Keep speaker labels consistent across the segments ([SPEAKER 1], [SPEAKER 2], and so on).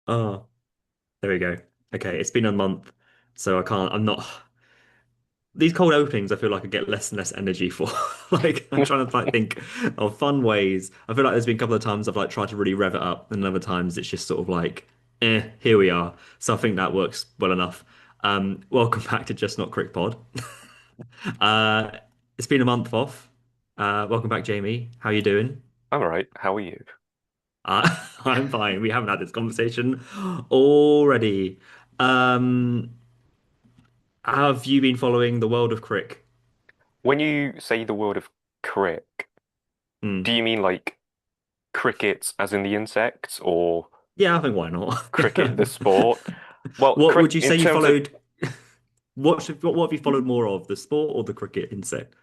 [SPEAKER 1] Oh, there we go. Okay, it's been a month, so I can't. I'm not. These cold openings, I feel like I get less and less energy for. Like I'm trying to think of fun ways. I feel like there's been a couple of times I've tried to really rev it up, and other times it's just sort of here we are. So I think that works well enough. Welcome back to Just Not Crick Pod. Uh, it's been a month off. Welcome back, Jamie. How you doing?
[SPEAKER 2] I'm all right. How are you?
[SPEAKER 1] I'm fine. We haven't had this conversation already. Um, have you been following the world of crick?
[SPEAKER 2] When you say the word of crick, do
[SPEAKER 1] Hmm.
[SPEAKER 2] you mean like crickets as in the insects or
[SPEAKER 1] Yeah, I think why not?
[SPEAKER 2] cricket the sport? Well,
[SPEAKER 1] What would
[SPEAKER 2] crick
[SPEAKER 1] you
[SPEAKER 2] in
[SPEAKER 1] say you
[SPEAKER 2] terms of
[SPEAKER 1] followed? What have you followed more of, the sport or the cricket insect?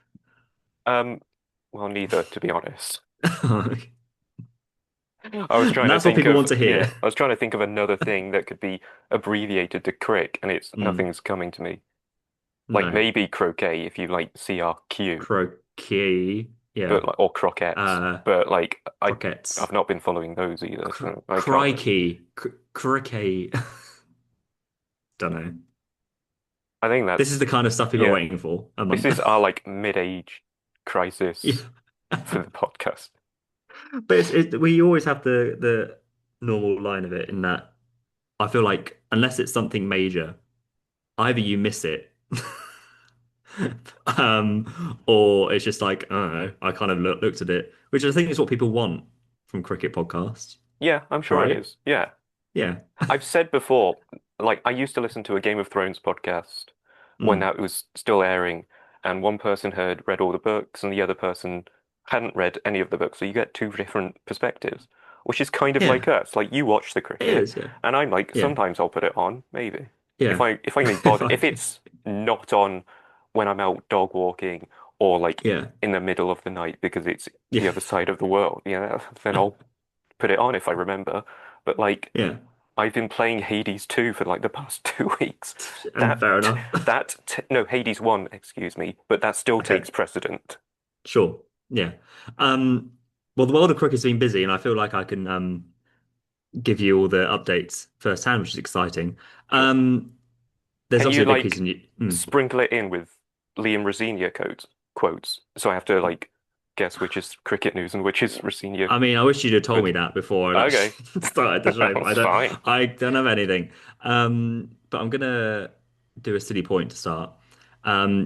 [SPEAKER 2] um well, neither to be honest.
[SPEAKER 1] And
[SPEAKER 2] I was trying to
[SPEAKER 1] that's what
[SPEAKER 2] think
[SPEAKER 1] people
[SPEAKER 2] of
[SPEAKER 1] want to
[SPEAKER 2] yeah,
[SPEAKER 1] hear.
[SPEAKER 2] I was trying to think of another thing that could be abbreviated to crick and it's
[SPEAKER 1] Hmm.
[SPEAKER 2] nothing's coming to me. Like
[SPEAKER 1] No.
[SPEAKER 2] maybe croquet if you like CRQ,
[SPEAKER 1] Croquet. Yeah.
[SPEAKER 2] but like or croquettes.
[SPEAKER 1] Uh,
[SPEAKER 2] But like
[SPEAKER 1] croquettes.
[SPEAKER 2] I've not been following those either, so I can't really.
[SPEAKER 1] Crikey. Cricket. Don't know.
[SPEAKER 2] I think
[SPEAKER 1] This is
[SPEAKER 2] that's
[SPEAKER 1] the kind of stuff people are
[SPEAKER 2] yeah.
[SPEAKER 1] waiting for a
[SPEAKER 2] This
[SPEAKER 1] month.
[SPEAKER 2] is our like mid-age
[SPEAKER 1] Yeah.
[SPEAKER 2] crisis for the podcast.
[SPEAKER 1] But we always have the normal line of it in that I feel like unless it's something major, either you miss it, or it's just like, I don't know, I kind of looked at it, which I think is what people want from cricket podcasts,
[SPEAKER 2] Yeah, I'm sure it
[SPEAKER 1] right?
[SPEAKER 2] is. Yeah.
[SPEAKER 1] Yeah.
[SPEAKER 2] I've said before, like I used to listen to a Game of Thrones podcast when
[SPEAKER 1] Mm.
[SPEAKER 2] that was still airing, and one person had read all the books and the other person hadn't read any of the books. So you get two different perspectives, which is kind of like
[SPEAKER 1] Yeah,
[SPEAKER 2] us. Like you watch the
[SPEAKER 1] it
[SPEAKER 2] cricket,
[SPEAKER 1] is. Yeah.
[SPEAKER 2] and I'm like,
[SPEAKER 1] Yeah.
[SPEAKER 2] sometimes I'll put it on, maybe.
[SPEAKER 1] Yeah.
[SPEAKER 2] If I can be
[SPEAKER 1] If
[SPEAKER 2] bothered,
[SPEAKER 1] I
[SPEAKER 2] if
[SPEAKER 1] can.
[SPEAKER 2] it's not on when I'm out dog walking or like
[SPEAKER 1] Yeah.
[SPEAKER 2] in the middle of the night because it's the
[SPEAKER 1] Yeah.
[SPEAKER 2] other side of the world, then I'll put it on if I remember. But like
[SPEAKER 1] Yeah.
[SPEAKER 2] I've been playing Hades 2 for like the past 2 weeks.
[SPEAKER 1] And fair enough.
[SPEAKER 2] No, Hades 1, excuse me, but that still
[SPEAKER 1] Okay.
[SPEAKER 2] takes precedent.
[SPEAKER 1] Sure. Yeah. Um, well, the world of cricket's been busy, and I feel like I can give you all the updates firsthand, which is exciting.
[SPEAKER 2] Sure.
[SPEAKER 1] Um, there's
[SPEAKER 2] Can
[SPEAKER 1] obviously
[SPEAKER 2] you
[SPEAKER 1] a big piece
[SPEAKER 2] like
[SPEAKER 1] of news. Mm.
[SPEAKER 2] sprinkle it in with Liam Rosenior quotes? So I have to like guess which is cricket news and which is Rosenior.
[SPEAKER 1] I mean, I wish you'd have told
[SPEAKER 2] But
[SPEAKER 1] me that before I
[SPEAKER 2] okay,
[SPEAKER 1] actually started the show, but
[SPEAKER 2] that's fine.
[SPEAKER 1] I don't have anything. But I'm gonna do a silly point to start.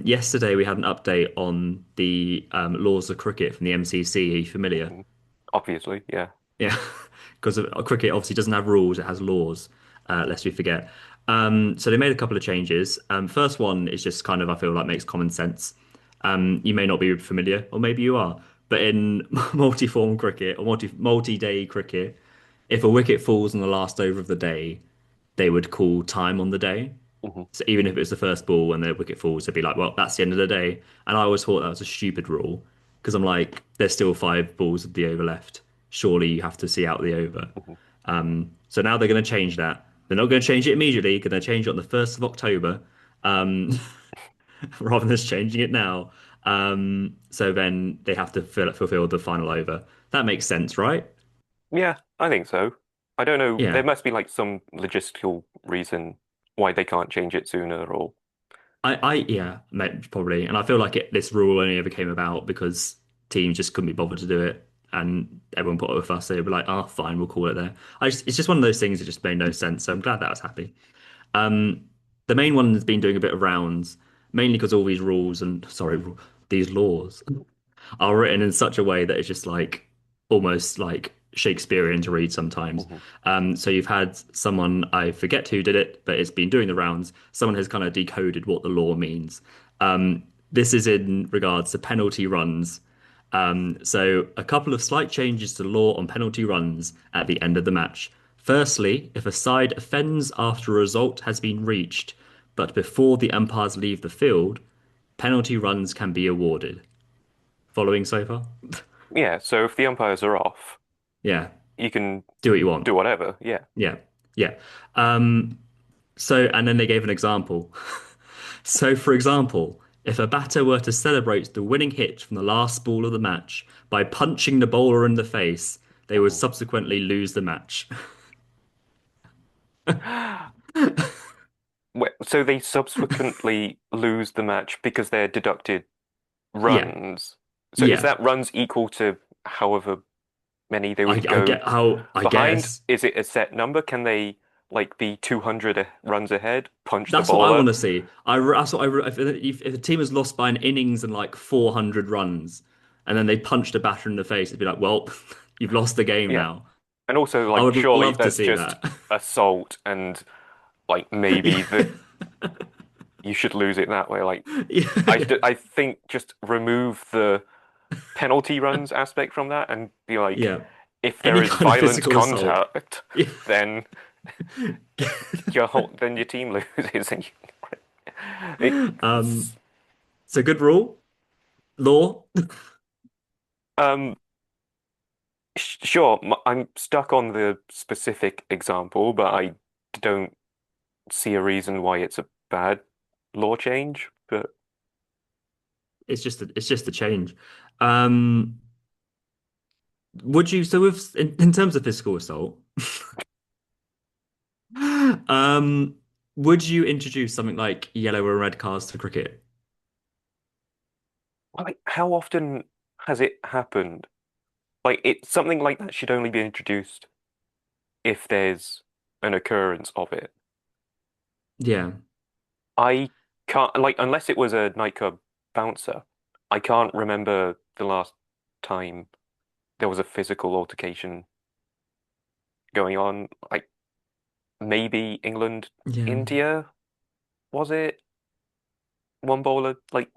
[SPEAKER 1] Yesterday we had an update on the laws of cricket from the MCC. Are you familiar?
[SPEAKER 2] Mhm. Obviously, yeah.
[SPEAKER 1] Yeah, because cricket obviously doesn't have rules; it has laws. Lest we forget. So they made a couple of changes. First one is just kind of I feel like makes common sense. You may not be familiar, or maybe you are, but in multi-form cricket or multi-day cricket, if a wicket falls on the last over of the day, they would call time on the day.
[SPEAKER 2] Hmm.
[SPEAKER 1] So even if it was the first ball and the wicket falls, they'd be like, "Well, that's the end of the day." And I always thought that was a stupid rule because I'm like, there's still five balls of the over left. Surely you have to see out the over.
[SPEAKER 2] Hmm.
[SPEAKER 1] So now they're going to change that. They're not going to change it immediately. They're going to change it on the 1st of October, um, rather than just changing it now. So then they have to fulfill the final over. That makes sense, right?
[SPEAKER 2] Yeah, I think so. I don't know. There
[SPEAKER 1] Yeah.
[SPEAKER 2] must be like some logistical reason why they can't change it sooner or.
[SPEAKER 1] Yeah, probably. And I feel like this rule only ever came about because teams just couldn't be bothered to do it, and everyone put up a fuss. They were like, "Oh, fine, we'll call it there." It's just one of those things that just made no sense. So I'm glad that was happy. Um, the main one has been doing a bit of rounds, mainly because all these rules and sorry, these laws are written in such a way that it's just like almost like Shakespearean to read sometimes.
[SPEAKER 2] Mhm.
[SPEAKER 1] So you've had someone, I forget who did it, but it's been doing the rounds. Someone has kind of decoded what the law means. This is in regards to penalty runs. So a couple of slight changes to the law on penalty runs at the end of the match. Firstly, if a side offends after a result has been reached, but before the umpires leave the field, penalty runs can be awarded. Following so far?
[SPEAKER 2] Yeah, so if the umpires are off,
[SPEAKER 1] Yeah,
[SPEAKER 2] you can
[SPEAKER 1] do what you want.
[SPEAKER 2] do whatever. Yeah.
[SPEAKER 1] Yeah, yeah. Um, and then they gave an example. So, for example, if a batter were to celebrate the winning hit from the last ball of the match by punching the bowler in the face, they would
[SPEAKER 2] Mhm.
[SPEAKER 1] subsequently lose the match.
[SPEAKER 2] So they subsequently lose the match because they're deducted
[SPEAKER 1] Yeah,
[SPEAKER 2] runs. So is
[SPEAKER 1] yeah.
[SPEAKER 2] that runs equal to however many they would
[SPEAKER 1] I
[SPEAKER 2] go
[SPEAKER 1] get how I
[SPEAKER 2] behind?
[SPEAKER 1] guess
[SPEAKER 2] Is it a set number? Can they like be 200 runs ahead, punch the
[SPEAKER 1] that's what I
[SPEAKER 2] ball
[SPEAKER 1] want
[SPEAKER 2] up?
[SPEAKER 1] to see. That's what if a team has lost by an innings and like 400 runs, and then they punched a batter in the face, it'd be like, well, you've lost the game
[SPEAKER 2] Yeah.
[SPEAKER 1] now.
[SPEAKER 2] And also
[SPEAKER 1] I
[SPEAKER 2] like
[SPEAKER 1] would
[SPEAKER 2] surely
[SPEAKER 1] love to
[SPEAKER 2] that's
[SPEAKER 1] see
[SPEAKER 2] just
[SPEAKER 1] that.
[SPEAKER 2] assault and like maybe
[SPEAKER 1] Yeah,
[SPEAKER 2] the you should lose it that way. Like
[SPEAKER 1] yeah, yeah,
[SPEAKER 2] I think just remove the penalty runs aspect from that and be like,
[SPEAKER 1] yeah.
[SPEAKER 2] if there
[SPEAKER 1] Any
[SPEAKER 2] is
[SPEAKER 1] kind of
[SPEAKER 2] violent
[SPEAKER 1] physical assault.
[SPEAKER 2] contact,
[SPEAKER 1] Yeah.
[SPEAKER 2] then your team loses and
[SPEAKER 1] Um,
[SPEAKER 2] it's
[SPEAKER 1] so good rule, law.
[SPEAKER 2] um sure I'm stuck on the specific example, but I don't see a reason why it's a bad law change. But
[SPEAKER 1] It's just a change. Um, would you so with in terms of physical assault, um, would you introduce something like yellow or red cards to cricket?
[SPEAKER 2] like how often has it happened? Like it something like that should only be introduced if there's an occurrence of it.
[SPEAKER 1] Yeah,
[SPEAKER 2] I can't like unless it was a nightclub bouncer. I can't remember the last time there was a physical altercation going on. Like maybe England,
[SPEAKER 1] yeah.
[SPEAKER 2] India, was it? One bowler like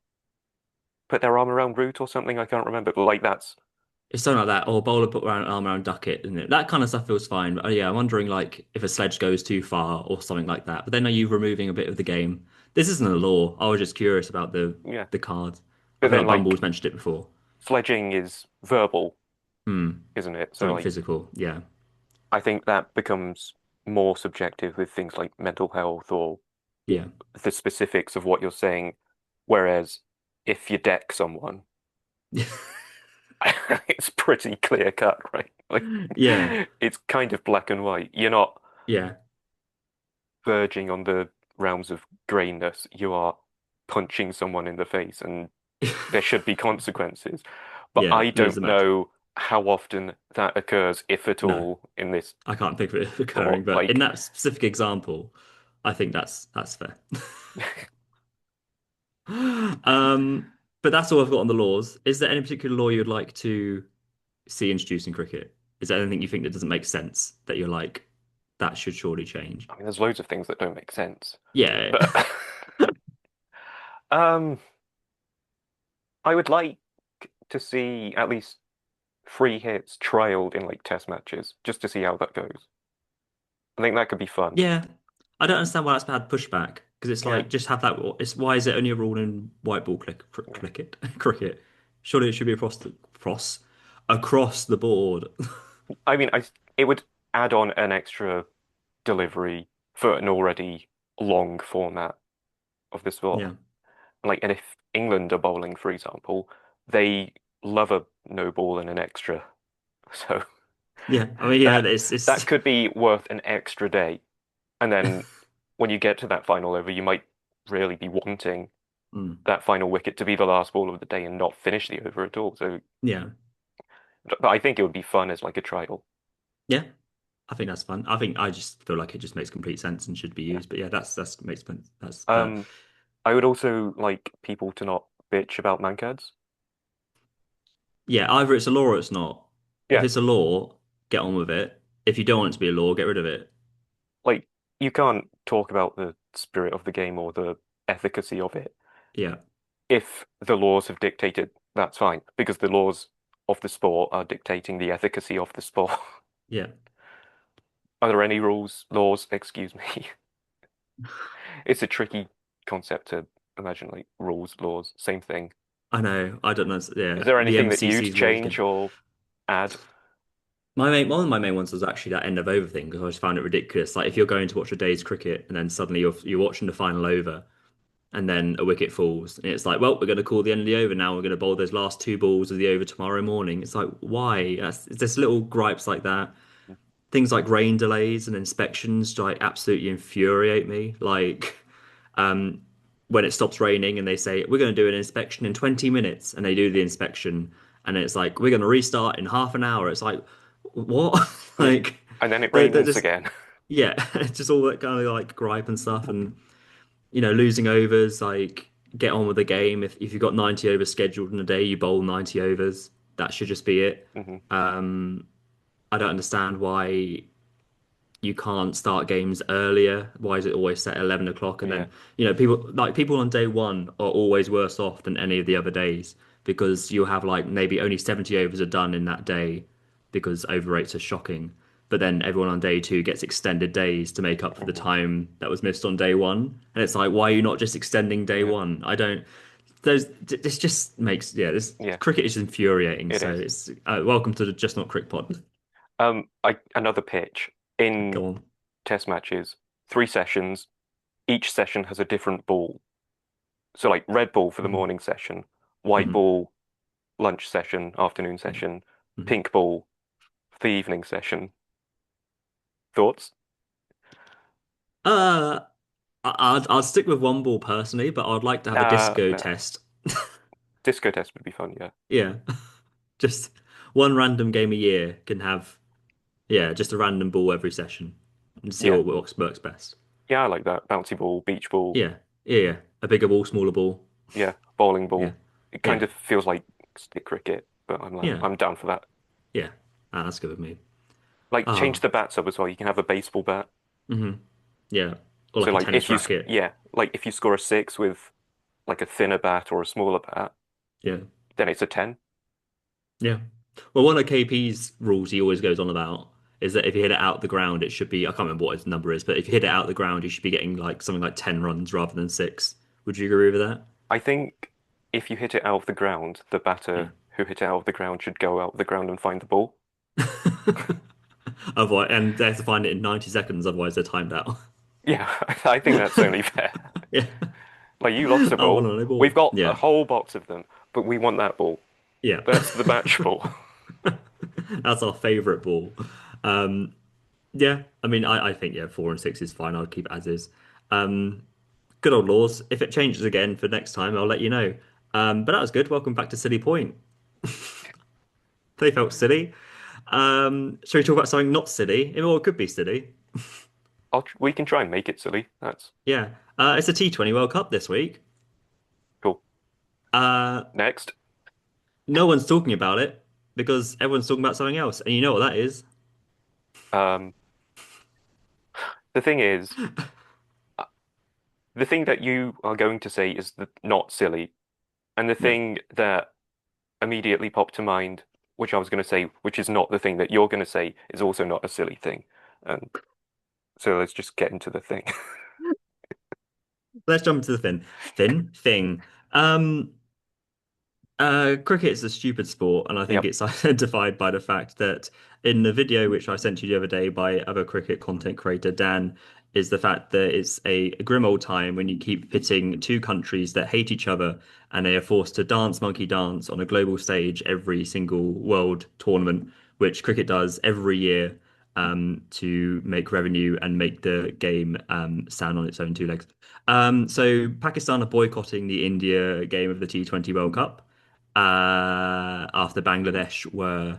[SPEAKER 2] put their arm around Root or something. I can't remember, but like that's
[SPEAKER 1] It's something like that. Or bowler put around arm around ducket, isn't it? That kind of stuff feels fine. But yeah, I'm wondering like if a sledge goes too far or something like that. But then are you removing a bit of the game? This isn't a law. I was just curious about
[SPEAKER 2] yeah.
[SPEAKER 1] the cards. I
[SPEAKER 2] But
[SPEAKER 1] feel
[SPEAKER 2] then
[SPEAKER 1] like
[SPEAKER 2] like
[SPEAKER 1] Bumble's mentioned it before.
[SPEAKER 2] sledging is verbal,
[SPEAKER 1] Hmm.
[SPEAKER 2] isn't it? So
[SPEAKER 1] Something
[SPEAKER 2] like
[SPEAKER 1] physical. Yeah.
[SPEAKER 2] I think that becomes more subjective with things like mental health or
[SPEAKER 1] Yeah.
[SPEAKER 2] the specifics of what you're saying. Whereas if you deck someone, it's pretty clear cut, right? Like
[SPEAKER 1] Yeah.
[SPEAKER 2] it's kind of black and white. You're not
[SPEAKER 1] Yeah.
[SPEAKER 2] verging on the realms of grayness. You are punching someone in the face, and there should be consequences. But
[SPEAKER 1] Yeah.
[SPEAKER 2] I
[SPEAKER 1] Lose the
[SPEAKER 2] don't
[SPEAKER 1] match.
[SPEAKER 2] know how often that occurs, if at
[SPEAKER 1] No,
[SPEAKER 2] all, in this
[SPEAKER 1] I can't think of it
[SPEAKER 2] sport.
[SPEAKER 1] occurring, but in
[SPEAKER 2] Like,
[SPEAKER 1] that specific example, I think that's fair. Um, but that's all I've got on the laws. Is there any particular law you'd like to see introduced in cricket? Is there anything you think that doesn't make sense that you're like, that should surely change?
[SPEAKER 2] I mean, there's loads of things that don't make sense.
[SPEAKER 1] Yeah.
[SPEAKER 2] But um, I would like to see at least free hits trialed in like test matches, just to see how that goes. I think that could be fun.
[SPEAKER 1] Yeah. I don't understand why that's bad pushback because it's
[SPEAKER 2] Yeah,
[SPEAKER 1] like just have that. It's why is it only a rule in white ball
[SPEAKER 2] yeah.
[SPEAKER 1] cricket? Cricket. Surely it should be across the board.
[SPEAKER 2] I mean, it would add on an extra delivery for an already long format of the sport.
[SPEAKER 1] Yeah.
[SPEAKER 2] Like, and if England are bowling, for example, they love a no ball and an extra. So
[SPEAKER 1] Yeah. I mean, yeah,
[SPEAKER 2] that
[SPEAKER 1] it's
[SPEAKER 2] that could be worth an extra day. And then when you get to that final over, you might really be wanting
[SPEAKER 1] Mm.
[SPEAKER 2] that final wicket to be the last ball of the day and not finish the over at all. So,
[SPEAKER 1] Yeah.
[SPEAKER 2] but I think it would be fun as like a trial.
[SPEAKER 1] Yeah. I think that's fun. I think I just feel like it just makes complete sense and should be
[SPEAKER 2] Yeah.
[SPEAKER 1] used. But yeah, that's makes sense. That's
[SPEAKER 2] Um, I would also like people to not bitch about mancads.
[SPEAKER 1] yeah, either it's a law or it's not. If
[SPEAKER 2] Yeah,
[SPEAKER 1] it's a law, get on with it. If you don't want it to be a law, get rid of it.
[SPEAKER 2] like you can't talk about the spirit of the game or the efficacy of it
[SPEAKER 1] Yeah.
[SPEAKER 2] if the laws have dictated, that's fine, because the laws of the sport are dictating the efficacy of the sport.
[SPEAKER 1] Yeah.
[SPEAKER 2] Are there any rules, laws, excuse me? It's a tricky concept to imagine, like rules, laws, same thing.
[SPEAKER 1] I know. I don't know.
[SPEAKER 2] Is
[SPEAKER 1] Yeah.
[SPEAKER 2] there
[SPEAKER 1] The
[SPEAKER 2] anything that you'd
[SPEAKER 1] MCC's rules
[SPEAKER 2] change
[SPEAKER 1] again.
[SPEAKER 2] or add?
[SPEAKER 1] One of my main ones was actually that end of over thing because I just found it ridiculous. Like if you're going to watch a day's cricket and then suddenly you're watching the final over and then a wicket falls and it's like, well, we're going to call the end of the over now. We're going to bowl those last two balls of the over tomorrow morning. It's like, why? It's just little gripes like that. things like rain delays and inspections like absolutely infuriate me. Like um, when it stops raining and they say we're going to do an inspection in 20 minutes, and they do the inspection, and it's like we're going to restart in half an hour. It's like what?
[SPEAKER 2] Yeah.
[SPEAKER 1] Like
[SPEAKER 2] And then it
[SPEAKER 1] they're
[SPEAKER 2] rains
[SPEAKER 1] just
[SPEAKER 2] again.
[SPEAKER 1] yeah, it's just all that kind of like gripe and stuff, and losing overs. Like get on with the game. If you've got 90 overs scheduled in a day, you bowl 90 overs. That should just be it.
[SPEAKER 2] Hmm.
[SPEAKER 1] Um, I don't understand why you can't start games earlier. Why is it always set at 11 o'clock? And
[SPEAKER 2] Yeah.
[SPEAKER 1] then, people on day one are always worse off than any of the other days because you'll have like maybe only 70 overs are done in that day because over rates are shocking. But then everyone on day two gets extended days to make up for the
[SPEAKER 2] Hmm.
[SPEAKER 1] time that was missed on day one. And it's like, why are you not just extending day
[SPEAKER 2] Yeah.
[SPEAKER 1] one? I don't, those, this just makes, yeah, this
[SPEAKER 2] Yeah.
[SPEAKER 1] cricket is infuriating.
[SPEAKER 2] It
[SPEAKER 1] So
[SPEAKER 2] is.
[SPEAKER 1] it's welcome to the Just Not Crick Pod.
[SPEAKER 2] Another pitch in
[SPEAKER 1] Go on.
[SPEAKER 2] test matches, 3 sessions. Each session has a different ball. So like red ball for the
[SPEAKER 1] Mhm.
[SPEAKER 2] morning session, white
[SPEAKER 1] Mhm.
[SPEAKER 2] ball lunch session, afternoon
[SPEAKER 1] Mhm.
[SPEAKER 2] session,
[SPEAKER 1] Mhm.
[SPEAKER 2] pink ball for the evening session. Thoughts?
[SPEAKER 1] Uh, I'd stick with one ball personally, but I'd like to have a disco
[SPEAKER 2] Fair.
[SPEAKER 1] test.
[SPEAKER 2] Disco test would be fun, yeah.
[SPEAKER 1] Yeah, just one random game a year can have, yeah, just a random ball every session and see
[SPEAKER 2] Yeah.
[SPEAKER 1] what works best.
[SPEAKER 2] Yeah, I like that. Bouncy ball, beach ball,
[SPEAKER 1] Yeah, yeah, yeah. A bigger ball, smaller ball.
[SPEAKER 2] yeah, bowling
[SPEAKER 1] Yeah,
[SPEAKER 2] ball. It kind
[SPEAKER 1] yeah,
[SPEAKER 2] of feels like stick cricket, but
[SPEAKER 1] yeah,
[SPEAKER 2] I'm down for that.
[SPEAKER 1] yeah. That's good with me.
[SPEAKER 2] Like change
[SPEAKER 1] Oh,
[SPEAKER 2] the bats up as well. You can have a baseball bat.
[SPEAKER 1] yeah. Or
[SPEAKER 2] So
[SPEAKER 1] like a
[SPEAKER 2] like
[SPEAKER 1] tennis racket.
[SPEAKER 2] yeah, like if you score a six with like a thinner bat or a smaller bat,
[SPEAKER 1] Yeah,
[SPEAKER 2] then it's a 10.
[SPEAKER 1] yeah. Well, one of KP's rules he always goes on about is that if you hit it out the ground, it should be, I can't remember what his number is, but if you hit it out the ground, you should be getting like something like 10 runs rather than six. Would you agree with that?
[SPEAKER 2] I think if you hit it out of the ground, the
[SPEAKER 1] Yeah.
[SPEAKER 2] batter who hit it out of the ground should go out of the ground and find the ball.
[SPEAKER 1] Otherwise, and they have to find it in 90 seconds, otherwise they're timed out.
[SPEAKER 2] Yeah, I think that's only fair.
[SPEAKER 1] Yeah.
[SPEAKER 2] Like you lost a
[SPEAKER 1] Oh, one
[SPEAKER 2] ball.
[SPEAKER 1] on a
[SPEAKER 2] We've
[SPEAKER 1] ball.
[SPEAKER 2] got a
[SPEAKER 1] Yeah.
[SPEAKER 2] whole box of them, but we want that ball.
[SPEAKER 1] Yeah.
[SPEAKER 2] That's the match ball.
[SPEAKER 1] That's our favorite ball. Um, yeah, I mean, I think, yeah, 4 and 6 is fine. I'll keep it as is. Um, Good old laws. If it changes again for next time, I'll let you know. But that was good. Welcome back to Silly Point. They felt silly. Shall we talk about something not silly? Or it could be silly.
[SPEAKER 2] We can try and make it silly. That's
[SPEAKER 1] Yeah. It's a T20 World Cup this week.
[SPEAKER 2] cool.
[SPEAKER 1] Uh,
[SPEAKER 2] Next,
[SPEAKER 1] no one's talking about it because everyone's talking about something else. And you know what that is?
[SPEAKER 2] um, the thing is, uh, the thing that you are going to say is not silly, and the
[SPEAKER 1] Yeah.
[SPEAKER 2] thing that immediately popped to mind, which I was going to say, which is not the thing that you're going to say, is also not a silly thing. And so let's just get into the thing.
[SPEAKER 1] Let's jump into the thing. Um, Cricket is a stupid sport, and I think
[SPEAKER 2] Yep.
[SPEAKER 1] it's identified by the fact that in the video which I sent you the other day by other cricket content creator Dan, is the fact that it's a grim old time when you keep pitting two countries that hate each other and they are forced to dance monkey dance on a global stage every single world tournament, which cricket does every year to make revenue and make the game stand on its own two legs. So Pakistan are boycotting the India game of the T20 World Cup after Bangladesh were,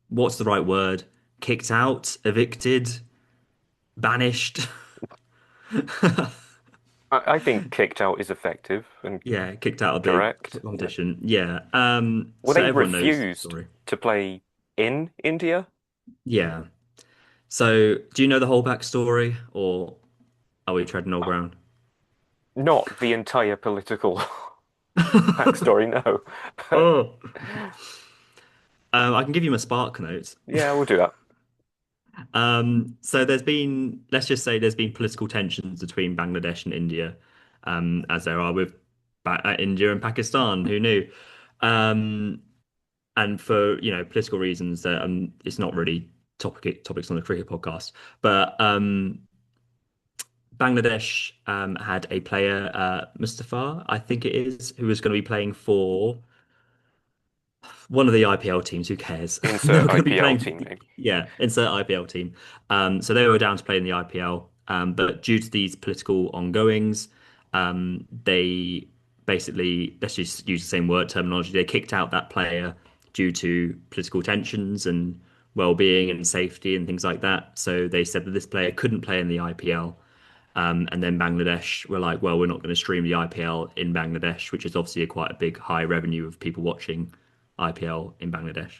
[SPEAKER 1] what's the right word? Kicked out, evicted, banished.
[SPEAKER 2] I think kicked out is effective and
[SPEAKER 1] Yeah, kicked out of the
[SPEAKER 2] correct. Yeah.
[SPEAKER 1] competition. Yeah.
[SPEAKER 2] Well,
[SPEAKER 1] So
[SPEAKER 2] they
[SPEAKER 1] everyone knows the
[SPEAKER 2] refused
[SPEAKER 1] story.
[SPEAKER 2] to play in India,
[SPEAKER 1] Yeah. So do you know the whole backstory, or are we treading all ground?
[SPEAKER 2] not the entire political backstory, no. But
[SPEAKER 1] Oh. I can give you my spark notes.
[SPEAKER 2] yeah, we'll do that.
[SPEAKER 1] So let's just say there's been political tensions between Bangladesh and India, as there are with India and Pakistan. Who knew? Um, and for political reasons that it's not really topics on the cricket podcast, but Bangladesh had a player, Mustafa, I think it is, who was going to be playing for. one of the IPL teams, who cares? They
[SPEAKER 2] Insert
[SPEAKER 1] were going to be
[SPEAKER 2] IPL
[SPEAKER 1] playing,
[SPEAKER 2] team name.
[SPEAKER 1] yeah, insert IPL team. So they were down to play in the IPL, but due to these political ongoings, they basically, let's just use the same word terminology, they kicked out that player due to political tensions and well-being and safety and things like that. So they said that this player couldn't play in the IPL. And then Bangladesh were like, well, we're not going to stream the IPL in Bangladesh, which is obviously quite a big high revenue of people watching IPL in Bangladesh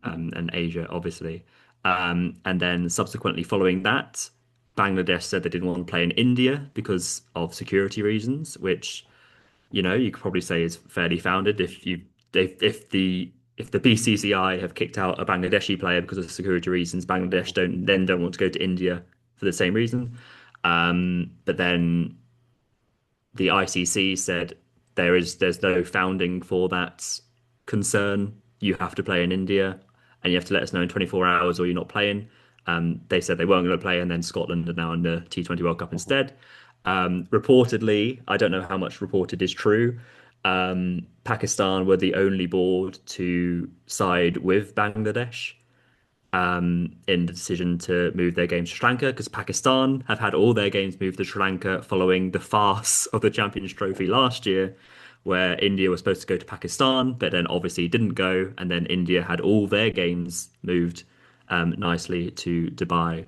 [SPEAKER 1] and Asia, obviously. And then subsequently following that, Bangladesh said they didn't want to play in India because of security reasons, which you could probably say is fairly founded. If the BCCI have kicked out a Bangladeshi player because of security reasons, Bangladesh
[SPEAKER 2] Mhm.
[SPEAKER 1] don't want to go to India for the same reason. But then the ICC said there's no founding for that concern. You have to play in India, and you have to let us know in 24 hours, or you're not playing. They said they weren't going to play, and then Scotland are now in the T20 World Cup
[SPEAKER 2] Mhm.
[SPEAKER 1] instead. Reportedly, I don't know how much reported is true. Pakistan were the only board to side with Bangladesh in the decision to move their games to Sri Lanka because Pakistan have had all their games moved to Sri Lanka following the farce of the Champions Trophy last year, where India was supposed to go to Pakistan, but then obviously didn't go, and then India had all their games moved nicely to Dubai,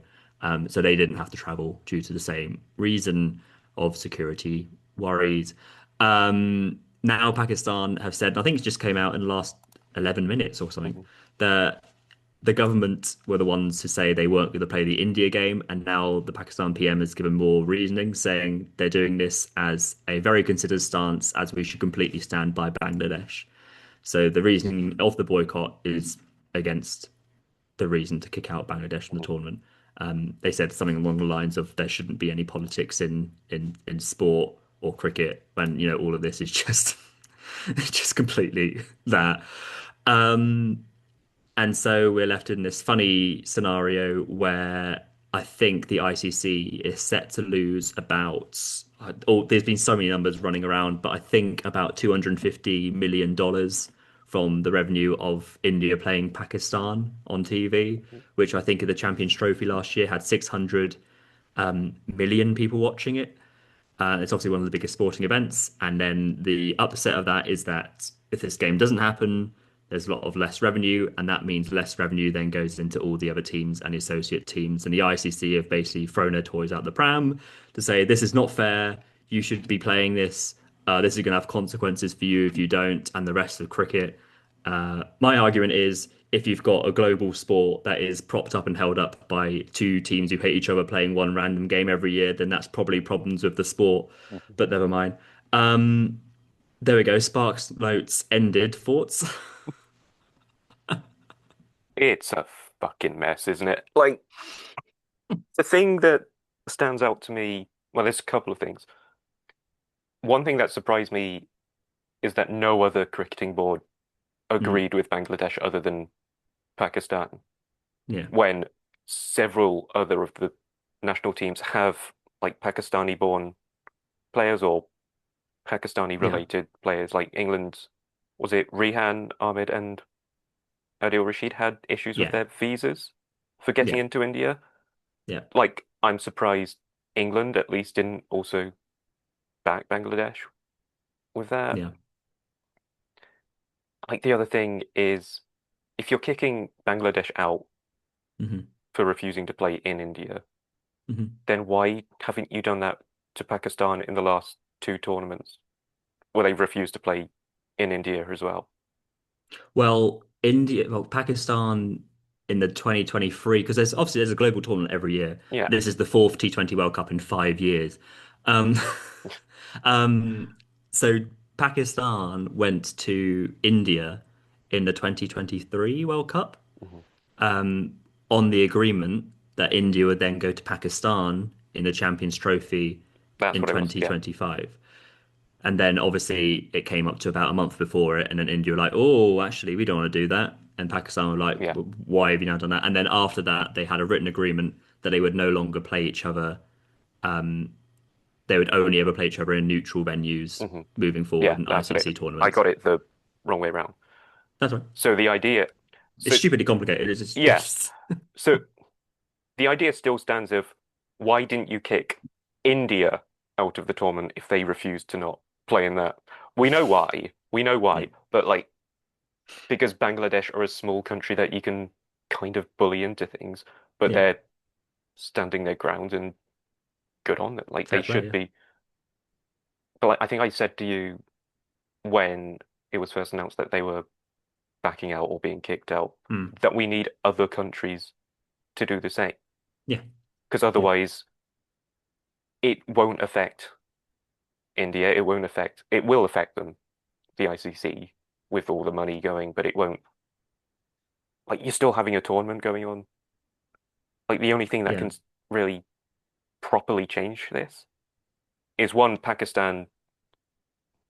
[SPEAKER 1] so they didn't have to travel due to the same reason of security worries. Now Pakistan have said, and I think it just came out in the last 11 minutes or something,
[SPEAKER 2] Mhm.
[SPEAKER 1] that the government were the ones to say they weren't going to play the India game, and now the Pakistan PM has given more reasoning, saying they're doing this as a very considered stance, as we should completely stand by Bangladesh. So the reasoning of the boycott is against the reason to kick out Bangladesh from the
[SPEAKER 2] Mhm.
[SPEAKER 1] tournament. They said something along the lines of there shouldn't be any politics in sport or cricket, and all of this is just it's just completely that. Um, and so we're left in this funny scenario where I think the ICC is set to lose about, oh, there's been so many numbers running around, but I think about $250 million from the revenue of India playing Pakistan on TV, which I think in the Champions Trophy last year had 600 million people watching it. It's obviously one of the biggest sporting events. And then the upset of that is that if this game doesn't happen, there's a lot of less revenue, and that means less revenue then goes into all the other teams and the associate teams. And the ICC have basically thrown their toys out the pram to say this is not fair. You should be playing this. This is going to have consequences for you if you don't, and the rest of cricket. My argument is if you've got a global sport that is propped up and held up by two teams who hate each other playing one random game every year, then that's probably problems with the sport.
[SPEAKER 2] Mhm.
[SPEAKER 1] But never mind. Um, there we go. Sparks notes ended. Thoughts?
[SPEAKER 2] It's a fucking mess, isn't it? Like, the thing that stands out to me, well, there's a couple of things. One thing that surprised me is that no other cricketing board
[SPEAKER 1] Mm,
[SPEAKER 2] agreed with Bangladesh other than Pakistan,
[SPEAKER 1] yeah,
[SPEAKER 2] when several other of the national teams have like Pakistani-born players or
[SPEAKER 1] yeah,
[SPEAKER 2] Pakistani-related players. Like England, was it Rehan, Ahmed, and Adil Rashid had issues with
[SPEAKER 1] yeah,
[SPEAKER 2] their visas for getting
[SPEAKER 1] yeah,
[SPEAKER 2] into India?
[SPEAKER 1] yeah,
[SPEAKER 2] Like, I'm surprised England at least didn't also back Bangladesh with that.
[SPEAKER 1] yeah.
[SPEAKER 2] Like, the other thing is, if you're kicking Bangladesh out
[SPEAKER 1] Hmm.
[SPEAKER 2] for refusing to play in India,
[SPEAKER 1] Hmm.
[SPEAKER 2] then why haven't you done that to Pakistan in the last two tournaments where they've refused to play in India as well?
[SPEAKER 1] Pakistan in the 2023, because there's a global tournament every year.
[SPEAKER 2] Yeah.
[SPEAKER 1] This is the fourth T20 World Cup in 5 years. Um, so Pakistan went to India in the 2023 World Cup
[SPEAKER 2] Mhm.
[SPEAKER 1] on the agreement that India would then go to Pakistan in the Champions Trophy
[SPEAKER 2] That's
[SPEAKER 1] in
[SPEAKER 2] what it was. Yeah.
[SPEAKER 1] 2025. And then obviously it came up to about a month before it, and then India were like, "Oh, actually, we don't want to do that." And Pakistan were like,
[SPEAKER 2] Yeah.
[SPEAKER 1] "Why have you now done that?" And then after that, they had a written agreement that they would no longer play each other. They would only ever play each other in neutral venues
[SPEAKER 2] Hmm.
[SPEAKER 1] moving forward
[SPEAKER 2] Yeah,
[SPEAKER 1] in
[SPEAKER 2] that's
[SPEAKER 1] ICC
[SPEAKER 2] it. I
[SPEAKER 1] tournaments.
[SPEAKER 2] got it the wrong way around.
[SPEAKER 1] That's right.
[SPEAKER 2] So the idea,
[SPEAKER 1] It's
[SPEAKER 2] so
[SPEAKER 1] stupidly complicated. It's
[SPEAKER 2] yeah,
[SPEAKER 1] just
[SPEAKER 2] so the idea still stands of why didn't you kick India out of the tournament if they refused to not play in that? We know why. We know
[SPEAKER 1] yeah,
[SPEAKER 2] why. But like because Bangladesh are a small country that you can kind of bully into things, but
[SPEAKER 1] yeah,
[SPEAKER 2] they're standing their ground and good on it. Like they
[SPEAKER 1] fair play.
[SPEAKER 2] should
[SPEAKER 1] Yeah.
[SPEAKER 2] be. But like, I think I said to you when it was first announced that they were backing out or being kicked out,
[SPEAKER 1] Mm.
[SPEAKER 2] that we need other countries to do the same.
[SPEAKER 1] Yeah.
[SPEAKER 2] Because
[SPEAKER 1] Yeah.
[SPEAKER 2] otherwise it won't affect India, it will affect them, the ICC, with all the money going, but it won't, like, you're still having a tournament going on. Like, the only thing that
[SPEAKER 1] Yeah.
[SPEAKER 2] can really properly change this is one, Pakistan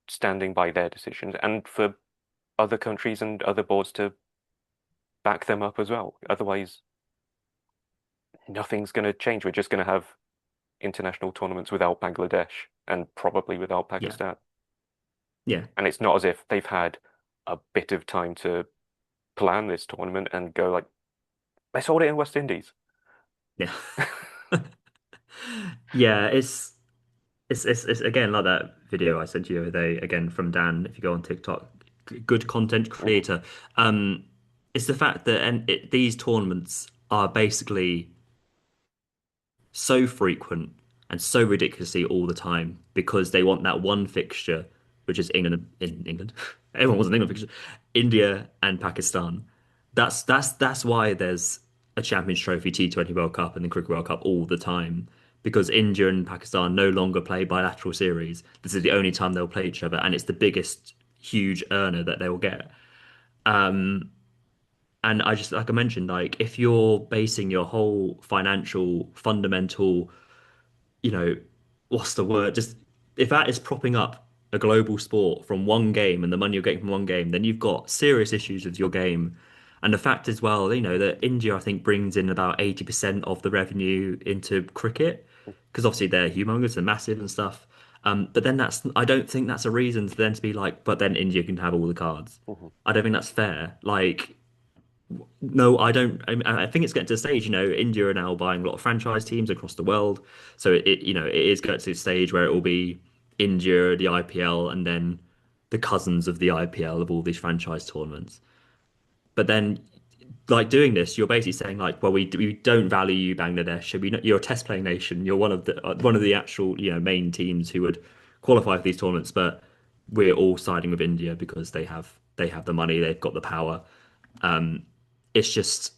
[SPEAKER 2] standing by their decisions, and for other countries and other boards to back them up as well. Otherwise, nothing's going to change. We're just going to have international tournaments without Bangladesh and probably without
[SPEAKER 1] Yeah.
[SPEAKER 2] Pakistan.
[SPEAKER 1] Yeah.
[SPEAKER 2] And it's not as if they've had a bit of time to plan this tournament and go like, let's hold it in West Indies.
[SPEAKER 1] Yeah. Yeah. It's again like that video I sent you the other day again from Dan. If you go on TikTok, good content
[SPEAKER 2] Mhm,
[SPEAKER 1] creator. Um, it's the fact that these tournaments are basically so frequent and so ridiculously all the time because they want that one fixture, which is England in England. Everyone was an England fixture, India and Pakistan. That's why there's a Champions Trophy, T20 World Cup, and the Cricket World Cup all the time because India and Pakistan no longer play bilateral series. This is the only time they'll play each other, and it's the biggest, huge earner that they will get. And I just, like I mentioned, like if you're basing your whole financial fundamental what's the word? Just if that is propping up a global sport from one game and the money you're getting from one game, then you've got serious issues with your game. And the fact as well, that India, I think, brings in about 80% of the revenue into cricket because obviously they're humongous and massive and stuff. But then I don't think that's a reason to then to be like, but then India can have all the cards.
[SPEAKER 2] mhm,
[SPEAKER 1] I don't think that's fair. Like, no, I don't. I think it's getting to the stage, India are now buying a lot of franchise teams across the world. So it is getting to the stage where it will be India, the IPL, and then the cousins of the IPL of all these franchise tournaments. But then, like doing this, you're basically saying like, well, we don't value you, Bangladesh. You're a test playing nation. You're one of the actual main teams who would qualify for these tournaments, but we're all siding with India because they have the money, they've got the power. It's just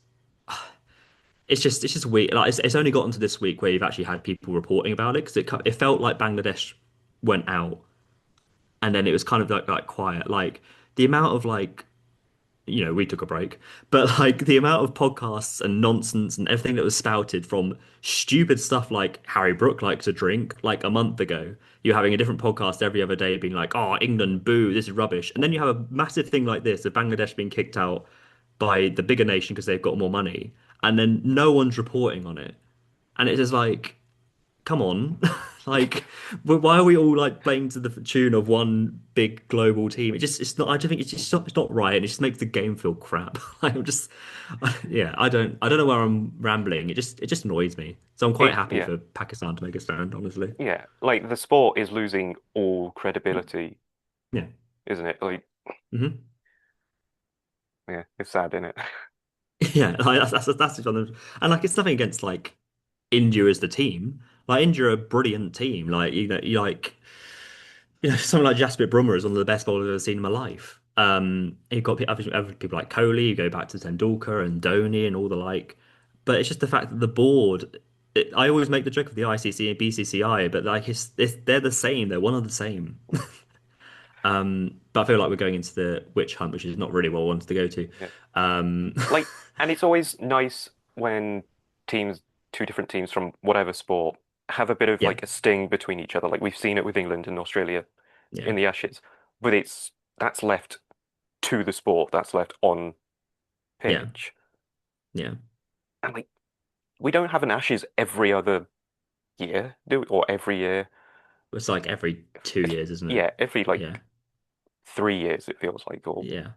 [SPEAKER 1] it's just weird. Like it's only gotten to this week where you've actually had people reporting about it because it felt like Bangladesh went out and then it was kind of like quiet. Like the amount of we took a break, but like the amount of podcasts and nonsense and everything that was spouted from stupid stuff like Harry Brook likes to drink like a month ago. You're having a different podcast every other day being like, oh, England, boo, this is rubbish. And then you have a massive thing like this of Bangladesh being kicked out by the bigger nation because they've got more money. And then no one's reporting on it. And it's just like, come on. Like, why are we all like playing to the tune of one big global team? It's not. I don't think it's not right, and it just makes the game feel crap. Like, yeah, I don't know where I'm rambling. It just annoys me. So I'm quite happy
[SPEAKER 2] Yeah,
[SPEAKER 1] for Pakistan to make a stand, honestly.
[SPEAKER 2] yeah. Like the sport is losing all credibility,
[SPEAKER 1] Yeah.
[SPEAKER 2] isn't it? Like,
[SPEAKER 1] Hmm.
[SPEAKER 2] yeah, it's sad, isn't it?
[SPEAKER 1] Yeah, like, that's just one of and like it's nothing against like India as the team. Like India are a brilliant team. Like you like. Someone like Jasper Brummer is one of the best bowlers I've ever seen in my life. You've got other people like Kohli, you go back to Tendulkar and Dhoni and all the like. But it's just the fact that the board, I always make the joke of the ICC and BCCI, but like they're the same. They're one of the same. But I feel like we're going into the witch hunt, which is not really what I wanted to go to.
[SPEAKER 2] Yeah.
[SPEAKER 1] Um,
[SPEAKER 2] Like, and it's always nice when teams, two different teams from whatever sport, have a bit of
[SPEAKER 1] yeah,
[SPEAKER 2] like a sting between each other. Like we've seen it with England and Australia
[SPEAKER 1] yeah,
[SPEAKER 2] in the Ashes, but that's left to the sport, that's left on
[SPEAKER 1] yeah,
[SPEAKER 2] pitch.
[SPEAKER 1] yeah.
[SPEAKER 2] And like we don't have an Ashes every other year, do we? Or every year.
[SPEAKER 1] It's like every 2 years, isn't it?
[SPEAKER 2] Yeah, every
[SPEAKER 1] Yeah,
[SPEAKER 2] like 3 years it feels like, or
[SPEAKER 1] yeah.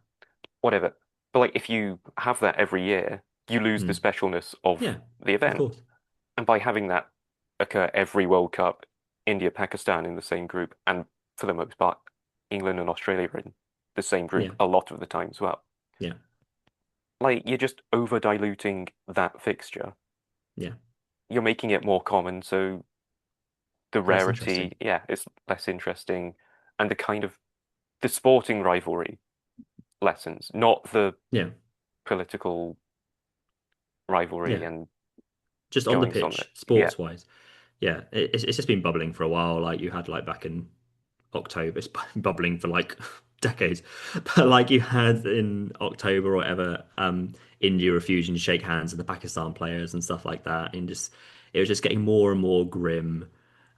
[SPEAKER 2] whatever. But like if you have that every year, you lose the
[SPEAKER 1] Mm.
[SPEAKER 2] specialness of
[SPEAKER 1] Yeah,
[SPEAKER 2] the
[SPEAKER 1] of
[SPEAKER 2] event.
[SPEAKER 1] course.
[SPEAKER 2] And by having that occur every World Cup, India, Pakistan in the same group, and for the most part, England and Australia are in the same
[SPEAKER 1] Yeah,
[SPEAKER 2] group a lot of the time as well.
[SPEAKER 1] yeah,
[SPEAKER 2] Like you're just over diluting that fixture.
[SPEAKER 1] yeah.
[SPEAKER 2] You're making it more common, so the
[SPEAKER 1] Less interesting.
[SPEAKER 2] rarity, yeah, it's less interesting, and the sporting rivalry lessens, not the
[SPEAKER 1] Yeah,
[SPEAKER 2] political rivalry
[SPEAKER 1] yeah.
[SPEAKER 2] and
[SPEAKER 1] Just on the
[SPEAKER 2] goings on it.
[SPEAKER 1] pitch,
[SPEAKER 2] Yeah.
[SPEAKER 1] sports wise. Yeah, it's just been bubbling for a while. Like you had like back in October, it's been bubbling for like decades. But like you had in October or whatever, India refusing to shake hands with the Pakistan players and stuff like that, and just it was just getting more and more grim,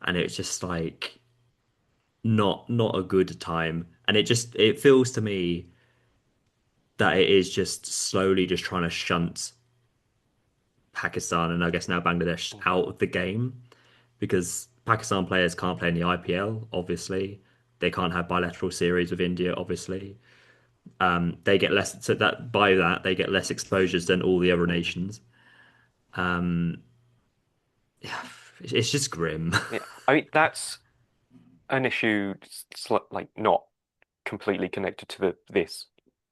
[SPEAKER 1] and it was just like not a good time. And it feels to me that it is just slowly just trying to shunt Pakistan and I guess now Bangladesh
[SPEAKER 2] Mhm.
[SPEAKER 1] out of the game because Pakistan players can't play in the IPL, obviously. They can't have bilateral series with India, obviously. They get less, so that by that they get less exposures than all the other
[SPEAKER 2] Mhm.
[SPEAKER 1] nations. Um, yeah, it's just grim.
[SPEAKER 2] Yeah. I mean, that's an issue, like not completely connected to this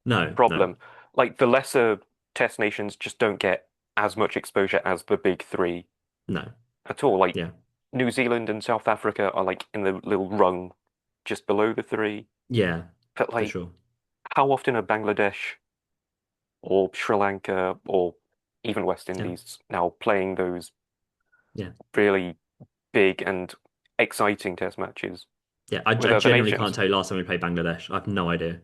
[SPEAKER 1] No, no,
[SPEAKER 2] problem. Like the lesser test nations just don't get as much exposure as the big three
[SPEAKER 1] no.
[SPEAKER 2] at all. Like
[SPEAKER 1] Yeah,
[SPEAKER 2] New Zealand and South Africa are like in the little rung just below the three.
[SPEAKER 1] yeah,
[SPEAKER 2] But
[SPEAKER 1] for
[SPEAKER 2] like,
[SPEAKER 1] sure.
[SPEAKER 2] how often are Bangladesh or Sri Lanka or even West
[SPEAKER 1] Yeah,
[SPEAKER 2] Indies now playing those
[SPEAKER 1] yeah,
[SPEAKER 2] really big and exciting test matches
[SPEAKER 1] yeah. I
[SPEAKER 2] with other
[SPEAKER 1] genuinely can't
[SPEAKER 2] nations?
[SPEAKER 1] tell you last time we played Bangladesh. I have no idea.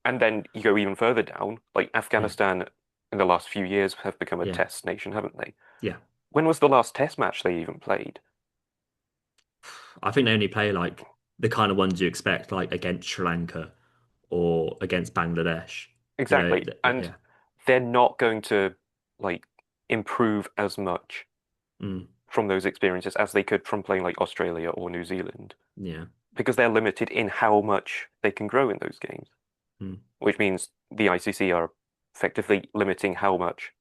[SPEAKER 2] And then you go even further down, like
[SPEAKER 1] Yeah,
[SPEAKER 2] Afghanistan in the last few years have become a
[SPEAKER 1] yeah,
[SPEAKER 2] test nation, haven't they?
[SPEAKER 1] yeah.
[SPEAKER 2] When was the last test match they even played?
[SPEAKER 1] I think they only play like the kind of ones you expect, like against Sri Lanka or against Bangladesh.
[SPEAKER 2] Exactly. And
[SPEAKER 1] Yeah,
[SPEAKER 2] they're not going to like improve as much
[SPEAKER 1] mm,
[SPEAKER 2] from those experiences as they could from playing like Australia or New Zealand
[SPEAKER 1] yeah,
[SPEAKER 2] because they're limited in how much they can grow in those games,
[SPEAKER 1] mm,
[SPEAKER 2] which means the ICC are effectively limiting how much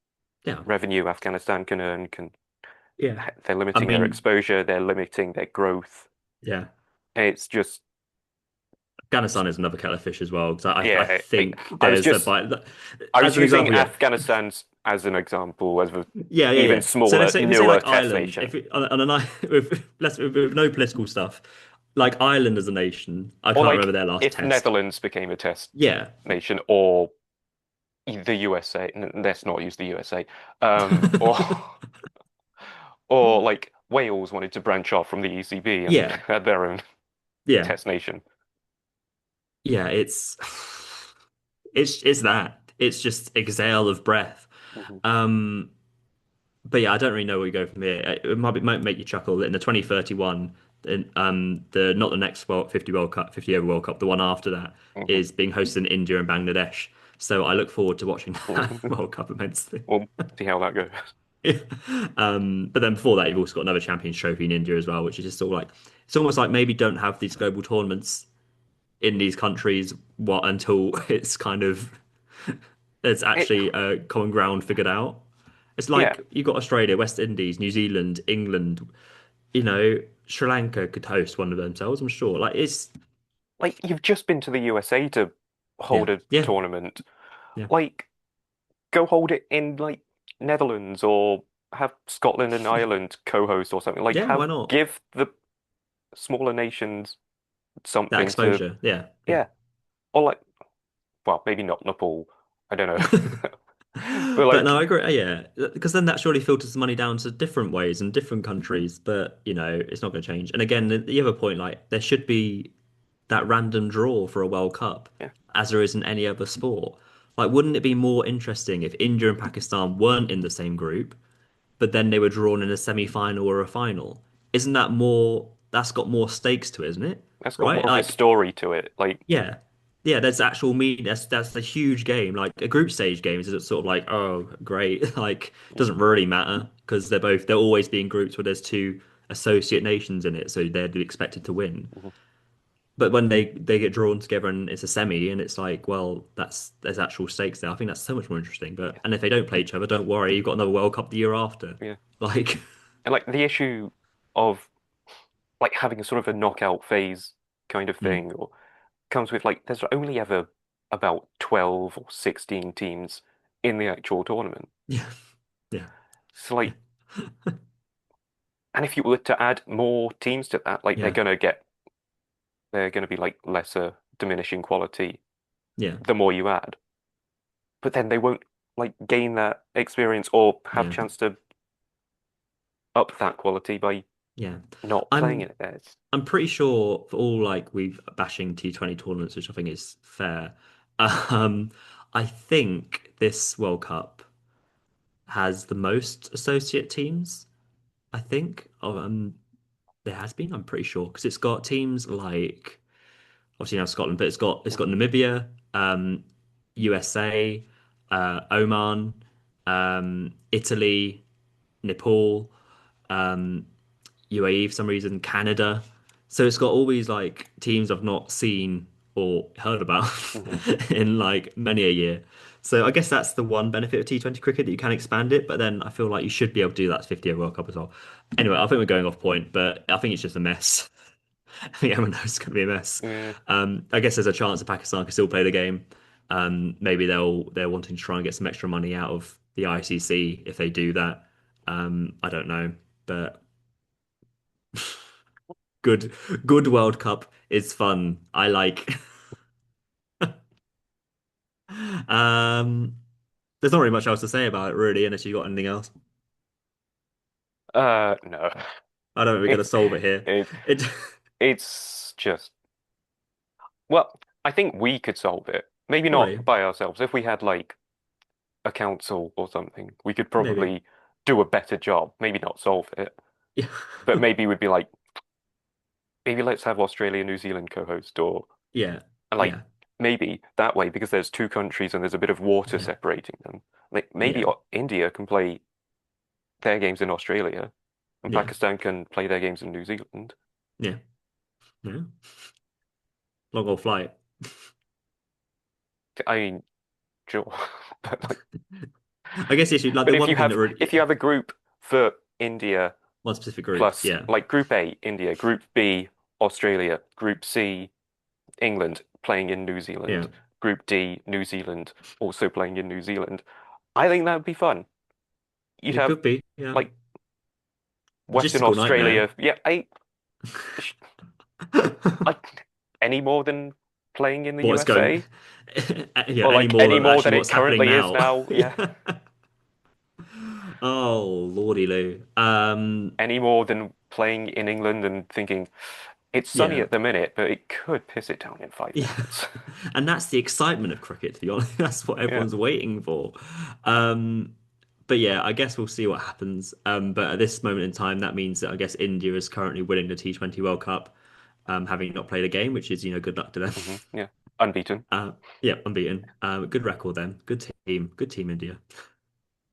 [SPEAKER 1] yeah,
[SPEAKER 2] revenue Afghanistan can earn, can
[SPEAKER 1] yeah.
[SPEAKER 2] they're
[SPEAKER 1] I
[SPEAKER 2] limiting their
[SPEAKER 1] mean,
[SPEAKER 2] exposure, they're limiting their growth.
[SPEAKER 1] yeah.
[SPEAKER 2] It's just
[SPEAKER 1] Afghanistan is another kettle of fish as well because I
[SPEAKER 2] yeah,
[SPEAKER 1] think
[SPEAKER 2] I was
[SPEAKER 1] there's a
[SPEAKER 2] just
[SPEAKER 1] bite
[SPEAKER 2] I was
[SPEAKER 1] as an
[SPEAKER 2] using
[SPEAKER 1] example. Yeah,
[SPEAKER 2] Afghanistan's as an example as an
[SPEAKER 1] yeah, yeah,
[SPEAKER 2] even
[SPEAKER 1] yeah. So
[SPEAKER 2] smaller,
[SPEAKER 1] let's say if we say
[SPEAKER 2] newer
[SPEAKER 1] like
[SPEAKER 2] test
[SPEAKER 1] Ireland,
[SPEAKER 2] nation.
[SPEAKER 1] if we, on a night with no political stuff, like Ireland as a nation, I
[SPEAKER 2] Or
[SPEAKER 1] can't remember
[SPEAKER 2] like
[SPEAKER 1] their last
[SPEAKER 2] if
[SPEAKER 1] test.
[SPEAKER 2] Netherlands became a test
[SPEAKER 1] Yeah.
[SPEAKER 2] nation, or the USA. Let's not use the USA. Or like Wales wanted to branch off from the ECB and
[SPEAKER 1] Yeah,
[SPEAKER 2] had their own
[SPEAKER 1] yeah,
[SPEAKER 2] test nation.
[SPEAKER 1] yeah. It's that. It's just exhale of breath.
[SPEAKER 2] Mhm.
[SPEAKER 1] Um, but yeah, I don't really know where we go from here. Might make you chuckle. In the 2031, the not the next World 50 World Cup, 50 over World Cup, the one after that
[SPEAKER 2] Mhm.
[SPEAKER 1] is being hosted in India and Bangladesh. So I look forward to watching that
[SPEAKER 2] Mhm.
[SPEAKER 1] World Cup immensely.
[SPEAKER 2] We'll see how that goes.
[SPEAKER 1] Yeah. But then before that, you've also got another Champions Trophy in India as well, which is just sort of like it's almost like maybe don't have these global tournaments in these countries what until it's kind of there's
[SPEAKER 2] It,
[SPEAKER 1] actually a common ground figured out. It's
[SPEAKER 2] yeah,
[SPEAKER 1] like you got Australia, West Indies, New Zealand, England, you know, Sri Lanka could host one of themselves, I'm sure. Like it's
[SPEAKER 2] like you've just been to the USA to
[SPEAKER 1] yeah,
[SPEAKER 2] hold a
[SPEAKER 1] yeah,
[SPEAKER 2] tournament.
[SPEAKER 1] yeah.
[SPEAKER 2] Like go hold it in like Netherlands or have Scotland and Ireland co-host or something. Like
[SPEAKER 1] Yeah,
[SPEAKER 2] have
[SPEAKER 1] why not?
[SPEAKER 2] give the smaller nations
[SPEAKER 1] That
[SPEAKER 2] something to
[SPEAKER 1] exposure. Yeah, yeah.
[SPEAKER 2] yeah. Or like well, maybe not Nepal. I don't know. But
[SPEAKER 1] But no,
[SPEAKER 2] like
[SPEAKER 1] I agree. Yeah, because then that surely filters the money down to different ways and different
[SPEAKER 2] mhm,
[SPEAKER 1] countries. But you know, it's not going to change. And again, the other point, like there should be that random draw for a World Cup,
[SPEAKER 2] yeah,
[SPEAKER 1] as there is in any other sport. Like, wouldn't it be more interesting if India and Pakistan weren't in the same group, but then they were drawn in a semi-final or a final? Isn't that more? That's got more stakes to it, isn't it?
[SPEAKER 2] that's got
[SPEAKER 1] Right?
[SPEAKER 2] more of a
[SPEAKER 1] Like,
[SPEAKER 2] story to it. Like
[SPEAKER 1] yeah. Yeah, there's actual meaning. That's a huge game. Like a group stage game is sort of like, oh, great. Like doesn't really matter because they'll always be in groups where there's two associate nations in it, so they're expected to win.
[SPEAKER 2] mhm.
[SPEAKER 1] But when they get drawn together and it's a semi and it's like, well, that's there's actual stakes there. I think that's so much more interesting. But
[SPEAKER 2] Yeah,
[SPEAKER 1] and if they don't play each other, don't worry, you've got another World Cup the year after.
[SPEAKER 2] yeah.
[SPEAKER 1] Like,
[SPEAKER 2] And like the issue of like having a sort of a knockout phase kind of
[SPEAKER 1] mm,
[SPEAKER 2] thing, or comes with like there's only ever about 12 or 16 teams in the actual tournament.
[SPEAKER 1] yeah, yeah,
[SPEAKER 2] So like, and if you were to add more teams to that, like
[SPEAKER 1] yeah,
[SPEAKER 2] they're gonna be like lesser diminishing quality
[SPEAKER 1] yeah,
[SPEAKER 2] the more you add. But then they won't like gain that experience or have
[SPEAKER 1] yeah,
[SPEAKER 2] chance to up that quality by
[SPEAKER 1] yeah.
[SPEAKER 2] not playing
[SPEAKER 1] I'm
[SPEAKER 2] it there. It's,
[SPEAKER 1] I'm pretty sure for all like we've bashing T20 tournaments, which I think is fair. Um, I think this World Cup has the most associate teams. I think. There has been. I'm pretty sure because it's got teams like obviously now Scotland, but it's got
[SPEAKER 2] Mhm.
[SPEAKER 1] Namibia, USA, Oman, Italy, Nepal, um, UAE for some reason, Canada. So it's got all these like teams I've not seen or heard about
[SPEAKER 2] Mhm.
[SPEAKER 1] in like many a year. So I guess that's the one benefit of T20 cricket that you can expand it, but then I feel like you should be able to do that to 50 World Cup as well. Anyway, I think we're going off point, but I think it's just a mess. I think everyone knows it's going to be a mess.
[SPEAKER 2] Yeah.
[SPEAKER 1] I guess there's a chance that Pakistan can still play the game. Maybe they're wanting to try and get some extra money out of the ICC if they do that. I don't know, but good good World Cup is fun. I like. Um, there's not really much else to say about it, really, unless you got anything else.
[SPEAKER 2] No.
[SPEAKER 1] I don't think we're going to solve it here.
[SPEAKER 2] It
[SPEAKER 1] It,
[SPEAKER 2] it's just well, I think we could solve it. Maybe not
[SPEAKER 1] probably,
[SPEAKER 2] by ourselves. If we had like a council or something, we could
[SPEAKER 1] maybe,
[SPEAKER 2] probably do a better job. Maybe not solve it,
[SPEAKER 1] yeah,
[SPEAKER 2] but maybe we'd be like, maybe let's have Australia, New Zealand co-host, or
[SPEAKER 1] yeah,
[SPEAKER 2] and like
[SPEAKER 1] yeah,
[SPEAKER 2] maybe that way because there's two countries and there's a bit of water
[SPEAKER 1] yeah,
[SPEAKER 2] separating them. Like maybe
[SPEAKER 1] yeah,
[SPEAKER 2] India can play their games in Australia, and
[SPEAKER 1] yeah,
[SPEAKER 2] Pakistan can play their games in New Zealand.
[SPEAKER 1] yeah, yeah. Long haul flight.
[SPEAKER 2] I mean, sure, but like,
[SPEAKER 1] I guess the issue, like
[SPEAKER 2] but
[SPEAKER 1] the one thing that really,
[SPEAKER 2] if you
[SPEAKER 1] yeah,
[SPEAKER 2] have a group for India
[SPEAKER 1] one specific group,
[SPEAKER 2] plus
[SPEAKER 1] yeah,
[SPEAKER 2] like Group A, India, Group B, Australia, Group C, England playing in New
[SPEAKER 1] yeah,
[SPEAKER 2] Zealand, Group D, New Zealand also playing in New Zealand. I think that would be fun. You'd
[SPEAKER 1] it
[SPEAKER 2] have
[SPEAKER 1] could be, yeah,
[SPEAKER 2] like Western
[SPEAKER 1] logistical nightmare.
[SPEAKER 2] Australia. Yeah, sh- like any more than playing in the
[SPEAKER 1] What's going,
[SPEAKER 2] USA
[SPEAKER 1] yeah,
[SPEAKER 2] or
[SPEAKER 1] any
[SPEAKER 2] like
[SPEAKER 1] more
[SPEAKER 2] any
[SPEAKER 1] than
[SPEAKER 2] more
[SPEAKER 1] actually
[SPEAKER 2] than it
[SPEAKER 1] what's happening
[SPEAKER 2] currently is
[SPEAKER 1] now.
[SPEAKER 2] now. Yeah,
[SPEAKER 1] Yeah. Oh, Lordy Lou.
[SPEAKER 2] any more than playing in England and thinking it's sunny
[SPEAKER 1] Yeah,
[SPEAKER 2] at the minute, but it could piss it down in five
[SPEAKER 1] yeah,
[SPEAKER 2] minutes.
[SPEAKER 1] and that's the excitement of cricket, to be honest. That's what
[SPEAKER 2] Yeah.
[SPEAKER 1] everyone's waiting for. Um, but yeah, I guess we'll see what happens. But at this moment in time, that means that I guess India is currently winning the T20 World Cup, having not played a game, which is, good luck to them.
[SPEAKER 2] Yeah. Unbeaten.
[SPEAKER 1] Yeah, unbeaten. Good record then. Good team, India.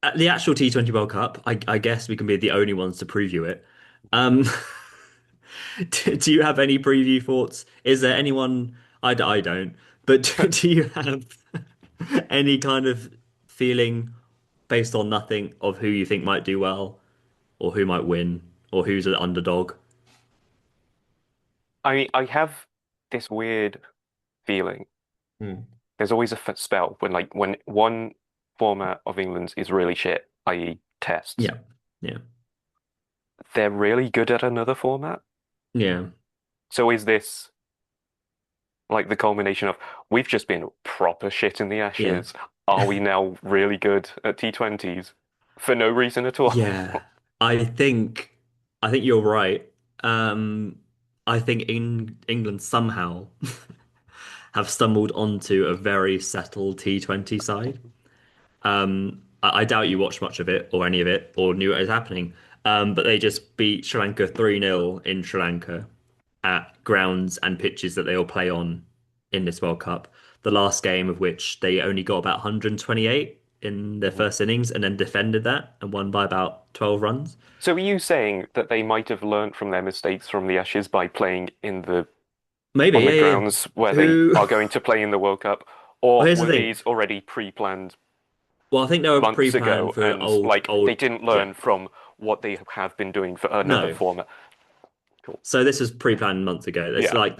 [SPEAKER 1] At the actual T20 World Cup, I guess we can be the only ones to preview it. Um, do you have any preview thoughts? Is there anyone? I don't. But do you have any kind of feeling based on nothing of who you think might do well, or who might win, or who's an underdog?
[SPEAKER 2] I mean, I have this weird feeling.
[SPEAKER 1] Hmm.
[SPEAKER 2] There's always a spell when like when one format of England's is really shit, i.e. tests.
[SPEAKER 1] Yeah, yeah,
[SPEAKER 2] They're really good at another format.
[SPEAKER 1] yeah,
[SPEAKER 2] So is this like the culmination of we've just been proper shit in the
[SPEAKER 1] yeah,
[SPEAKER 2] Ashes? Are we now really good at T20s for no reason at all?
[SPEAKER 1] yeah. I think I think you're right. Um, I think England somehow have stumbled onto a very settled T20 side. I doubt you watched much of it or any of it or knew what was happening. But they just beat Sri Lanka 3-0 in Sri Lanka at grounds and pitches that they all play on in this World Cup. The last game of which they only got about 128 in their
[SPEAKER 2] Mhm.
[SPEAKER 1] first innings and then defended that and won by about 12 runs.
[SPEAKER 2] So are you saying that they might have learned from their mistakes from the Ashes by playing in the
[SPEAKER 1] Maybe,
[SPEAKER 2] on the
[SPEAKER 1] yeah, yeah,
[SPEAKER 2] grounds where
[SPEAKER 1] yeah.
[SPEAKER 2] they
[SPEAKER 1] Who?
[SPEAKER 2] are going to play in the World Cup,
[SPEAKER 1] Well,
[SPEAKER 2] or
[SPEAKER 1] here's the
[SPEAKER 2] were
[SPEAKER 1] thing.
[SPEAKER 2] these already pre-planned
[SPEAKER 1] Well, I think they were
[SPEAKER 2] months
[SPEAKER 1] pre-planned
[SPEAKER 2] ago
[SPEAKER 1] for
[SPEAKER 2] and they
[SPEAKER 1] old.
[SPEAKER 2] didn't
[SPEAKER 1] Yeah.
[SPEAKER 2] learn from what they have been doing for another
[SPEAKER 1] No.
[SPEAKER 2] format? Cool.
[SPEAKER 1] So this was pre-planned months ago.
[SPEAKER 2] Yeah.
[SPEAKER 1] It's like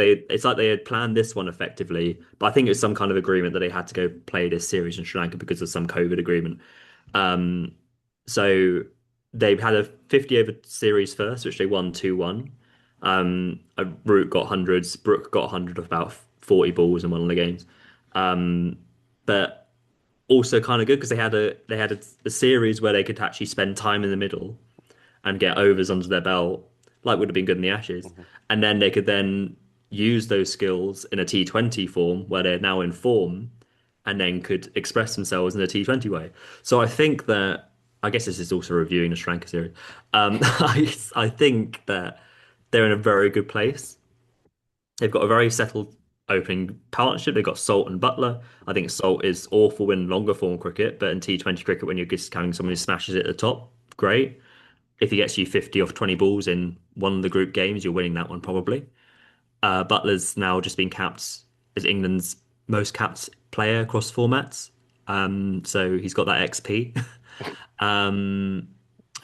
[SPEAKER 1] they had planned this one effectively, but I think it was some kind of agreement that they had to go play this series in Sri Lanka because of some COVID agreement. Um, so they had a 50 over series first, which they won 2-1. Root got hundreds, Brook got 100 of about 40 balls in one of the games. Um, but also kind of good because a series where they could actually spend time in the middle and get overs under their belt, like would have been good in the Ashes.
[SPEAKER 2] Mhm.
[SPEAKER 1] And then they could then use those skills in a T20 form where they're now in form and then could express themselves in a T20 way. So I think that, I guess this is also reviewing the Sri Lanka series. I think that they're in a very good place. They've got a very settled opening partnership. They've got Salt and Butler. I think Salt is awful in longer form cricket, but in T20 cricket, when you're just having someone who smashes it at the top, great. If he gets you 50 off 20 balls in one of the group games, you're winning that one probably. Butler's now just been capped as England's most capped player across formats. So he's got that XP. Um,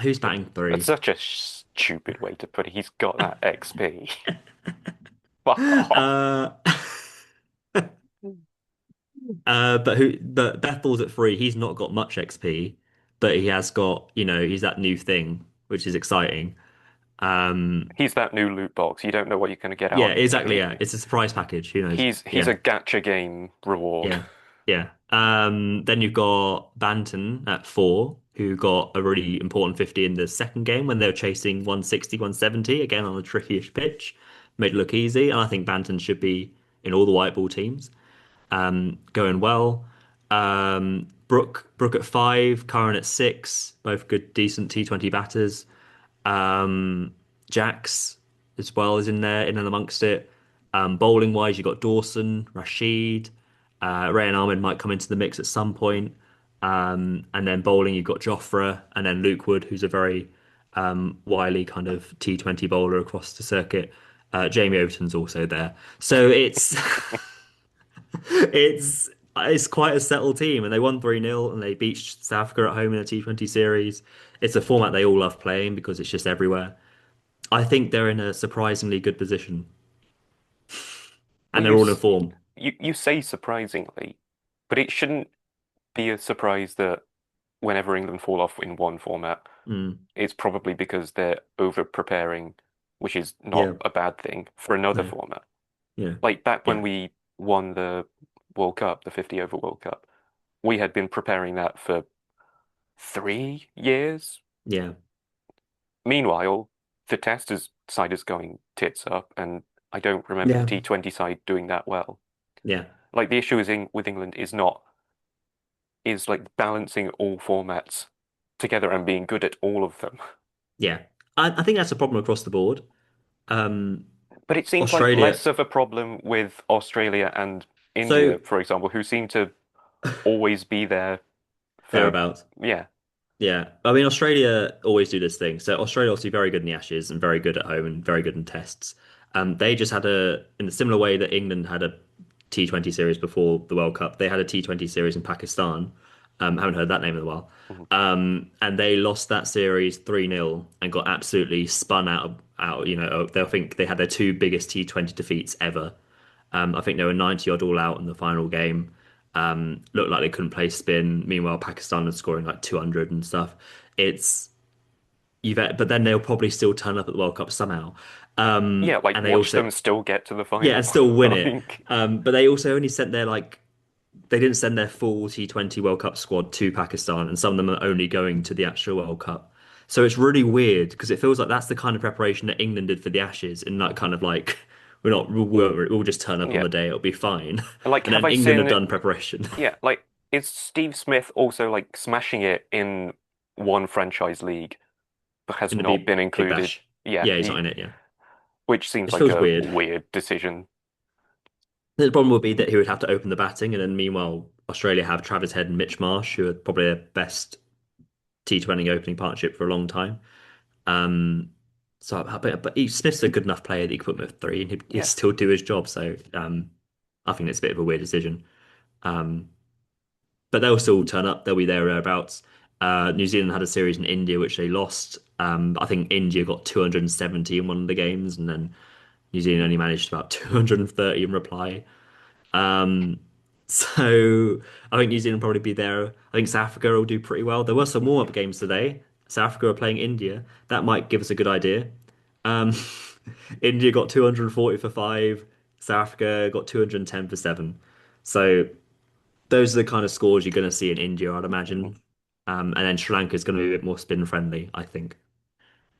[SPEAKER 1] who's batting
[SPEAKER 2] That's
[SPEAKER 1] three?
[SPEAKER 2] such a stupid way to put it. He's got that XP. Wow.
[SPEAKER 1] Uh, but Bethel's at three. He's not got much XP, but he has got, he's that new thing, which is exciting. Um,
[SPEAKER 2] He's that new loot box. You don't know what you're going to get
[SPEAKER 1] yeah,
[SPEAKER 2] out of him, do
[SPEAKER 1] exactly.
[SPEAKER 2] you?
[SPEAKER 1] Yeah, it's a surprise package. Who knows?
[SPEAKER 2] He's
[SPEAKER 1] Yeah.
[SPEAKER 2] a gacha game reward.
[SPEAKER 1] Yeah, yeah. Then you've got Banton at four, who got a really important 50 in the second game when they were chasing 160, 170, again on a tricky-ish pitch. Made it look easy, and I think Banton should be in all the white ball teams. Going well. Brook at five, Curran at six, both good, decent T20 batters. Um, Jax as well is in there, in and amongst it. Bowling wise, you've got Dawson, Rashid, Ray and Ahmed might come into the mix at some point. And then bowling, you've got Jofra, and then Luke Wood, who's a very wily kind of T20 bowler across the circuit. Jamie Overton's also there. So it's it's quite a settled team, and they won 3-0 and they beat South Africa at home in a T20 series. It's a format they all love playing because it's just everywhere. I think they're in a surprisingly good position,
[SPEAKER 2] Well,
[SPEAKER 1] and they're all in form.
[SPEAKER 2] you say surprisingly, but it shouldn't be a surprise that whenever England fall off in one format,
[SPEAKER 1] Mm,
[SPEAKER 2] it's probably because they're over preparing, which is not
[SPEAKER 1] yeah,
[SPEAKER 2] a bad thing for another
[SPEAKER 1] no,
[SPEAKER 2] format.
[SPEAKER 1] yeah,
[SPEAKER 2] Like back when
[SPEAKER 1] yeah,
[SPEAKER 2] we won the World Cup, the 50 over World Cup, we had been preparing that for 3 years.
[SPEAKER 1] yeah,
[SPEAKER 2] Meanwhile, the side is going tits up, and I don't remember the
[SPEAKER 1] yeah,
[SPEAKER 2] T20 side doing that well.
[SPEAKER 1] yeah,
[SPEAKER 2] Like the issue is with England is like balancing all formats together and being good at all of them.
[SPEAKER 1] yeah. I think that's a problem across the board. Um,
[SPEAKER 2] But it seems like
[SPEAKER 1] Australia,
[SPEAKER 2] less of a problem with Australia and
[SPEAKER 1] so
[SPEAKER 2] India, for example, who seem to always be there for,
[SPEAKER 1] thereabouts.
[SPEAKER 2] yeah.
[SPEAKER 1] Yeah, I mean Australia always do this thing. So Australia obviously very good in the Ashes and very good at home and very good in tests. They just had in a similar way that England had a T20 series before the World Cup. They had a T20 series in Pakistan. Haven't heard that name in a while.
[SPEAKER 2] Mhm.
[SPEAKER 1] And they lost that series 3-0 and got absolutely spun out. They think they had their two biggest T20 defeats ever. I think they were 90 odd all out in the final game. Looked like they couldn't play spin. Meanwhile, Pakistan was scoring like 200 and stuff. It's but then they'll probably still turn up at the World Cup somehow.
[SPEAKER 2] Yeah, like
[SPEAKER 1] And they
[SPEAKER 2] watch
[SPEAKER 1] also,
[SPEAKER 2] them still get to the
[SPEAKER 1] yeah, and
[SPEAKER 2] final.
[SPEAKER 1] still win it.
[SPEAKER 2] Like,
[SPEAKER 1] But they also only sent they didn't send their full T20 World Cup squad to Pakistan, and some of them are only going to the actual World Cup. So it's really weird because it feels like that's the kind of preparation that England did for the Ashes, and like kind of like we'll just turn up on
[SPEAKER 2] yeah.
[SPEAKER 1] the day, it'll be fine.
[SPEAKER 2] Like,
[SPEAKER 1] And
[SPEAKER 2] have
[SPEAKER 1] then
[SPEAKER 2] I
[SPEAKER 1] England have
[SPEAKER 2] seen,
[SPEAKER 1] done preparation
[SPEAKER 2] yeah, like, is Steve Smith also like smashing it in one franchise league but has
[SPEAKER 1] in the
[SPEAKER 2] not been
[SPEAKER 1] big
[SPEAKER 2] included?
[SPEAKER 1] bash.
[SPEAKER 2] Yeah,
[SPEAKER 1] Yeah, he's not in it. Yeah,
[SPEAKER 2] which seems
[SPEAKER 1] it
[SPEAKER 2] like
[SPEAKER 1] feels
[SPEAKER 2] a
[SPEAKER 1] weird.
[SPEAKER 2] weird decision.
[SPEAKER 1] The problem would be that he would have to open the batting, and then meanwhile, Australia have Travis Head and Mitch Marsh, who are probably their best T20 opening partnership for a long time. Um, So, but Smith's a good enough player that you could put him at three, and he'd
[SPEAKER 2] Yeah,
[SPEAKER 1] still do his job. So, I think it's a bit of a weird decision. Um, but they'll still turn up. They'll be there or thereabouts. New Zealand had a series in India which they lost. I think India got 270 in one of the games, and then New Zealand only managed about 230 in reply. Um, so I think New Zealand will probably be there. I think South Africa will do pretty well. There were some warm-up games today. South Africa are playing India. That might give us a good idea. Um, India got 240 for five. South Africa got 210 for seven. So those are the kind of scores you're going to see in India, I'd
[SPEAKER 2] mhm.
[SPEAKER 1] imagine. And then Sri Lanka is going to be a bit more spin friendly, I think.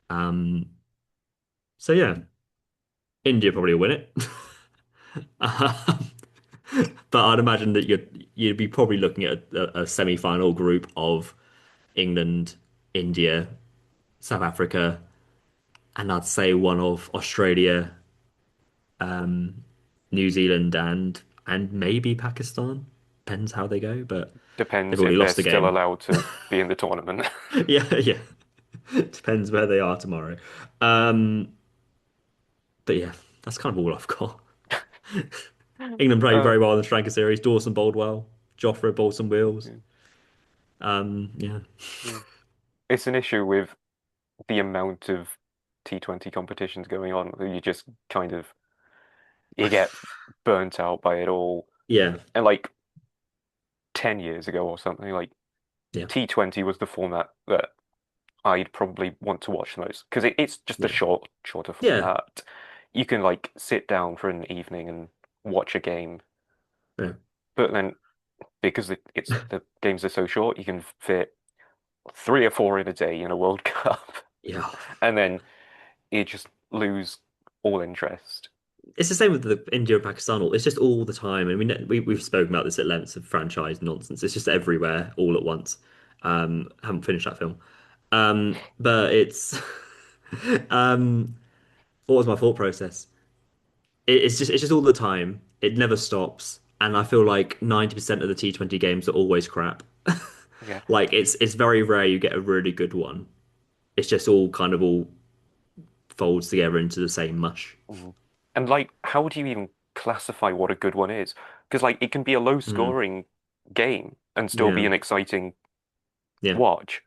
[SPEAKER 1] Um, so yeah, India probably will win it. Um, but I'd imagine that you'd be probably looking at a semi-final group of England, India, South Africa, and I'd say one of Australia, New Zealand, and maybe Pakistan. Depends how they go, but they've
[SPEAKER 2] Depends
[SPEAKER 1] already
[SPEAKER 2] if they're
[SPEAKER 1] lost a
[SPEAKER 2] still
[SPEAKER 1] game.
[SPEAKER 2] allowed to be in the tournament.
[SPEAKER 1] Yeah, yeah. Depends where they are tomorrow. Um, but yeah, that's kind of all I've got. England played
[SPEAKER 2] Uh,
[SPEAKER 1] very well in the Sri Lanka series. Dawson bowled well. Joffrey bowled some wheels.
[SPEAKER 2] yeah,
[SPEAKER 1] Yeah.
[SPEAKER 2] yeah. It's an issue with the amount of T20 competitions going on. You just kind of you get burnt out by it all.
[SPEAKER 1] Yeah.
[SPEAKER 2] And like 10 years ago or something, like
[SPEAKER 1] Yeah.
[SPEAKER 2] T20 was the format that I'd probably want to watch the most because it's just a
[SPEAKER 1] Yeah.
[SPEAKER 2] shorter
[SPEAKER 1] Yeah.
[SPEAKER 2] format. You can like sit down for an evening and watch a game,
[SPEAKER 1] Yeah.
[SPEAKER 2] but then because it's the games are so short, you can fit three or four in a day in a World Cup,
[SPEAKER 1] Yeah.
[SPEAKER 2] and then you just lose all interest.
[SPEAKER 1] It's the same with the India and Pakistan. It's just all the time. And we've spoken about this at length of franchise nonsense. It's just everywhere all at once. Haven't finished that film. But it's um what was my thought process? It's just all the time. It never stops. And I feel like 90% of the T20 games are always crap.
[SPEAKER 2] Yeah.
[SPEAKER 1] Like it's very rare you get a really good one. It's just all kind of all folds together into the same mush.
[SPEAKER 2] Mhm. And like, how do you even classify what a good one is? Because like, it can be a
[SPEAKER 1] Mm,
[SPEAKER 2] low-scoring game and still be
[SPEAKER 1] yeah,
[SPEAKER 2] an exciting
[SPEAKER 1] yeah.
[SPEAKER 2] watch.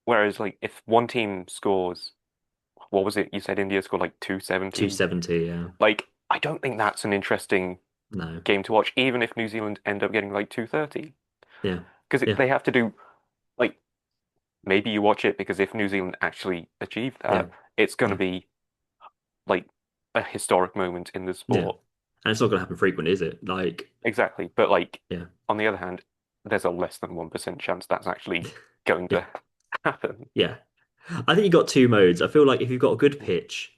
[SPEAKER 2] Whereas like, if one team scores, what was it? You said India scored like 270.
[SPEAKER 1] 270, yeah.
[SPEAKER 2] Like, I don't think that's an interesting
[SPEAKER 1] No.
[SPEAKER 2] game to watch, even if New Zealand end up getting like 230.
[SPEAKER 1] Yeah.
[SPEAKER 2] Because
[SPEAKER 1] Yeah.
[SPEAKER 2] they have to do like maybe you watch it because if New Zealand actually achieved
[SPEAKER 1] Yeah.
[SPEAKER 2] that, it's going to
[SPEAKER 1] Yeah.
[SPEAKER 2] be like a historic moment in the
[SPEAKER 1] Yeah.
[SPEAKER 2] sport.
[SPEAKER 1] And it's not gonna happen frequent, is it? Like,
[SPEAKER 2] Exactly. But like
[SPEAKER 1] yeah.
[SPEAKER 2] on the other hand, there's a less than 1% chance that's actually going
[SPEAKER 1] Yeah.
[SPEAKER 2] to happen.
[SPEAKER 1] Yeah. I think you got two modes. I feel like if you've got a good pitch,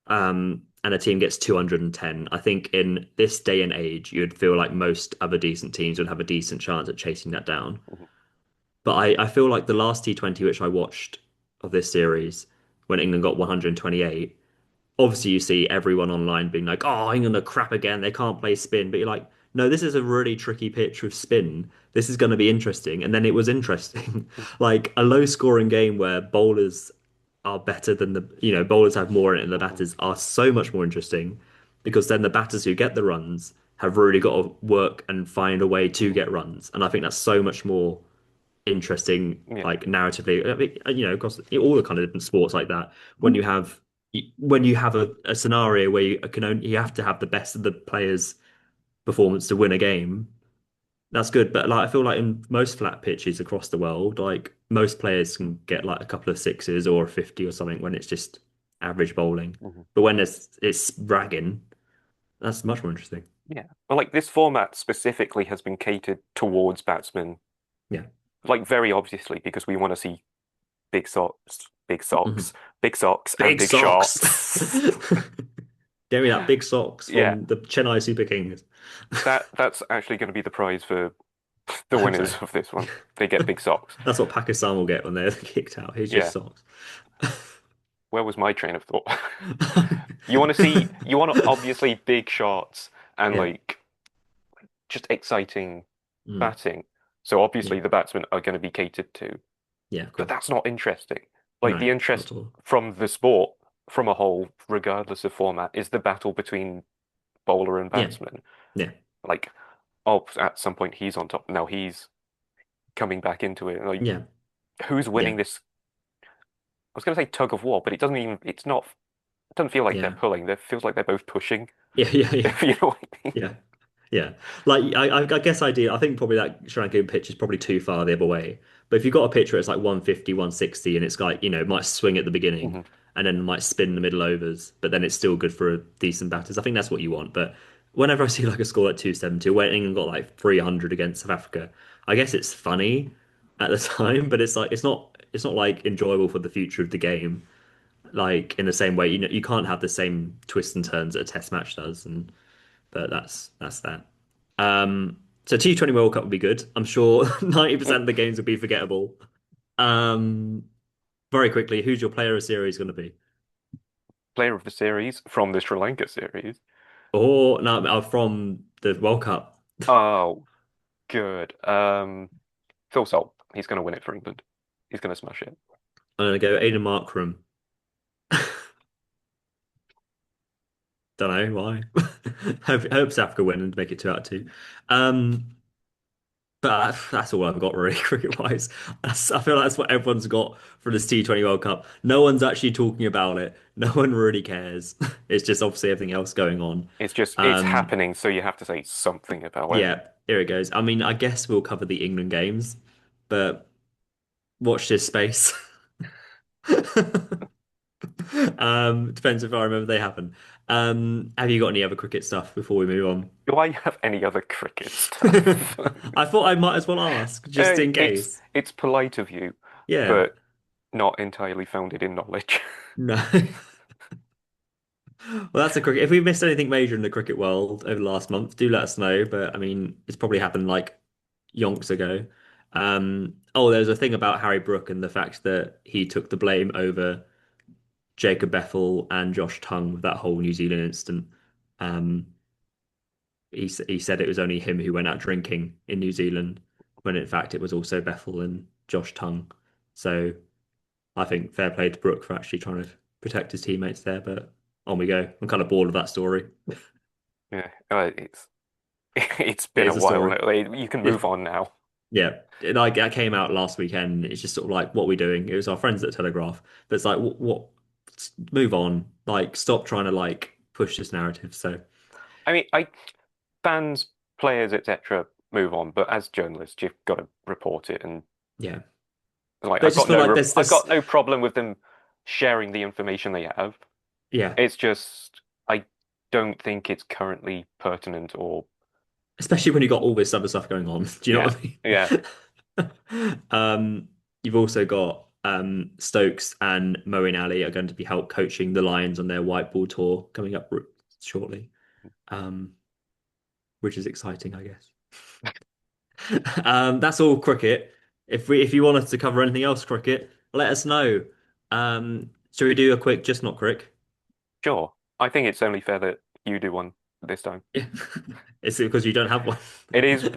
[SPEAKER 1] and a team gets 210, I think in this day and age, you'd feel like most other decent teams would have a decent chance at chasing that down.
[SPEAKER 2] Mhm.
[SPEAKER 1] But I feel like the last T20 which I watched of this series, when England got 128, obviously you see everyone online being like, "Oh, England are crap again. They can't play spin." But you're like, "No, this is a really tricky pitch with spin. This is going to be interesting." And then it was interesting. Like a low-scoring game where bowlers are better than bowlers have more in it and the
[SPEAKER 2] Mhm.
[SPEAKER 1] batters are so much more interesting because then the batters who get the runs have really got to work and find a way to
[SPEAKER 2] Mhm.
[SPEAKER 1] get runs. And I think that's so much more interesting,
[SPEAKER 2] Yeah.
[SPEAKER 1] like narratively. I mean, across all the kind of different sports like that, when you have a scenario where you have to have the best of the players' performance to win a game. That's good, but like I feel like in most flat pitches across the world, like most players can get like a couple of sixes or a 50 or something when it's just average bowling.
[SPEAKER 2] Mhm.
[SPEAKER 1] But when it's bragging, that's much more interesting.
[SPEAKER 2] Yeah. But like this format specifically has been catered towards batsmen,
[SPEAKER 1] Yeah.
[SPEAKER 2] like very obviously because we want to see big socks, big
[SPEAKER 1] Mhm.
[SPEAKER 2] socks, big socks, and
[SPEAKER 1] Big
[SPEAKER 2] big
[SPEAKER 1] socks.
[SPEAKER 2] shots.
[SPEAKER 1] Get me that big socks
[SPEAKER 2] Yeah.
[SPEAKER 1] from the Chennai Super Kings.
[SPEAKER 2] That's actually going to be the prize for
[SPEAKER 1] I
[SPEAKER 2] the
[SPEAKER 1] hope so.
[SPEAKER 2] winners of this one. They get big socks.
[SPEAKER 1] That's what Pakistan will get when they're kicked out. Here's your
[SPEAKER 2] Yeah.
[SPEAKER 1] socks.
[SPEAKER 2] Where was my train of thought? You want obviously big shots and
[SPEAKER 1] Yeah.
[SPEAKER 2] like just exciting
[SPEAKER 1] Mm.
[SPEAKER 2] batting. So
[SPEAKER 1] Yeah.
[SPEAKER 2] obviously the batsmen are going to be catered to,
[SPEAKER 1] Yeah, of
[SPEAKER 2] but
[SPEAKER 1] course.
[SPEAKER 2] that's not interesting. Like
[SPEAKER 1] No,
[SPEAKER 2] the
[SPEAKER 1] not
[SPEAKER 2] interest
[SPEAKER 1] at all.
[SPEAKER 2] from the sport, from a whole, regardless of format, is the battle between bowler and
[SPEAKER 1] Yeah,
[SPEAKER 2] batsman.
[SPEAKER 1] yeah,
[SPEAKER 2] Like, oh, at some point he's on top. Now he's coming back into it. Like,
[SPEAKER 1] yeah,
[SPEAKER 2] who's
[SPEAKER 1] yeah,
[SPEAKER 2] winning this? I was going to say tug of war, but it doesn't even. It's not. It doesn't feel like they're
[SPEAKER 1] yeah,
[SPEAKER 2] pulling. It feels like they're both pushing.
[SPEAKER 1] yeah, yeah, yeah,
[SPEAKER 2] If you know what I mean.
[SPEAKER 1] yeah. Yeah, like I guess I think probably that Sri Lankan pitch is probably too far the other way. But if you've got a pitch where it's like 150, 160, and it's like, it might swing at the beginning
[SPEAKER 2] Hmm.
[SPEAKER 1] and then might spin in the middle overs, but then it's still good for decent batters. I think that's what you want. But whenever I see like a score like 270, where England got like 300 against South Africa, I guess it's funny at the time, but it's like it's not like enjoyable for the future of the game. Like in the same way, you can't have the same twists and turns that a test match does, and but that's that. So T20 World Cup would be good. I'm sure 90% of the games would be forgettable. Um, Very quickly, who's your player of series going to be?
[SPEAKER 2] Player of the series from the Sri Lanka series.
[SPEAKER 1] Or no, from the World Cup.
[SPEAKER 2] Oh, good. Phil Salt. He's going to win it for England. He's going to smash it.
[SPEAKER 1] I'm going to go Aidan Markram. Don't know why. Hope South Africa win and make it 2 out of 2. Um, but that's all I've got really cricket wise. I feel like that's what everyone's got for this T20 World Cup. No one's actually talking about it. No one really cares. It's just obviously everything else going on.
[SPEAKER 2] It's
[SPEAKER 1] Um,
[SPEAKER 2] happening, so you have to say something about it.
[SPEAKER 1] yeah, here it goes. I mean, I guess we'll cover the England games, but watch this space. Depends if I remember they happen. Have you got any other cricket stuff before we move on?
[SPEAKER 2] Do I have any other cricket stuff?
[SPEAKER 1] I thought I might as well ask, just in case.
[SPEAKER 2] It's polite of you,
[SPEAKER 1] Yeah.
[SPEAKER 2] but not entirely founded in knowledge.
[SPEAKER 1] No. Well, that's a cricket. If we missed anything major in the cricket world over the last month, do let us know. But I mean, it's probably happened like yonks ago. Oh, there's a thing about Harry Brook and the fact that he took the blame over Jacob Bethel and Josh Tongue with that whole New Zealand incident. Um, he said it was only him who went out drinking in New Zealand, when in fact it was also Bethel and Josh Tongue. So I think fair play to Brook for actually trying to protect his teammates there. But on we go. I'm kind of bored of that story.
[SPEAKER 2] Yeah, it's it's
[SPEAKER 1] It
[SPEAKER 2] been a
[SPEAKER 1] is a
[SPEAKER 2] while
[SPEAKER 1] story.
[SPEAKER 2] now. You can move
[SPEAKER 1] It,
[SPEAKER 2] on now.
[SPEAKER 1] yeah, like that came out last weekend. It's just sort of like, what are we doing? It was our friends at Telegraph, but it's like, what? Move on. Like, stop trying to like push this narrative. So
[SPEAKER 2] I mean, I fans, players, etc. move on, but as journalists, you've got to report it. And
[SPEAKER 1] yeah,
[SPEAKER 2] like,
[SPEAKER 1] but I just feel like there's
[SPEAKER 2] I've
[SPEAKER 1] this.
[SPEAKER 2] got no problem with them sharing the information they have.
[SPEAKER 1] Yeah,
[SPEAKER 2] It's just I don't think it's currently pertinent or
[SPEAKER 1] especially when you got all this other stuff going on. Do you know
[SPEAKER 2] yeah,
[SPEAKER 1] what
[SPEAKER 2] yeah.
[SPEAKER 1] I mean? You've also got Stokes and Moeen Ali are going to be help coaching the Lions on their white ball tour coming up shortly, um, which is exciting, I guess. That's all cricket. If you want us to cover anything else cricket, let us know. Shall we do a quick just not crick?
[SPEAKER 2] Sure. I think it's only fair that you do one this time.
[SPEAKER 1] Yeah. It's because you don't have one.
[SPEAKER 2] It is.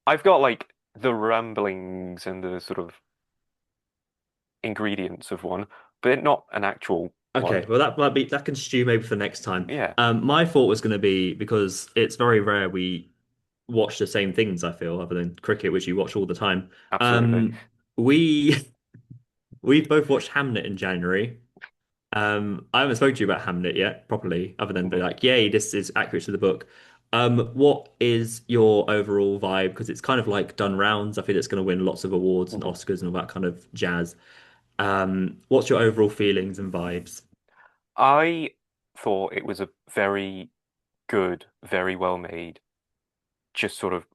[SPEAKER 2] I've got like the ramblings and the sort of ingredients of one, but not an actual one.
[SPEAKER 1] Okay, well that might be that can stew maybe for next time.
[SPEAKER 2] Yeah,
[SPEAKER 1] My thought was going to be, because it's very rare we watch the same things, I feel, other than cricket, which you watch all the time.
[SPEAKER 2] absolutely.
[SPEAKER 1] Um, we we both watched Hamnet in January. I haven't spoken to you about Hamnet yet, properly, other than be
[SPEAKER 2] Mhm.
[SPEAKER 1] like, yay, this is accurate to the book. What is your overall vibe? Because it's kind of like done rounds. I feel it's going to win lots of awards and
[SPEAKER 2] Mhm.
[SPEAKER 1] Oscars and all that kind of jazz. What's your overall feelings and vibes?
[SPEAKER 2] I thought it was a very good, very well made, just sort of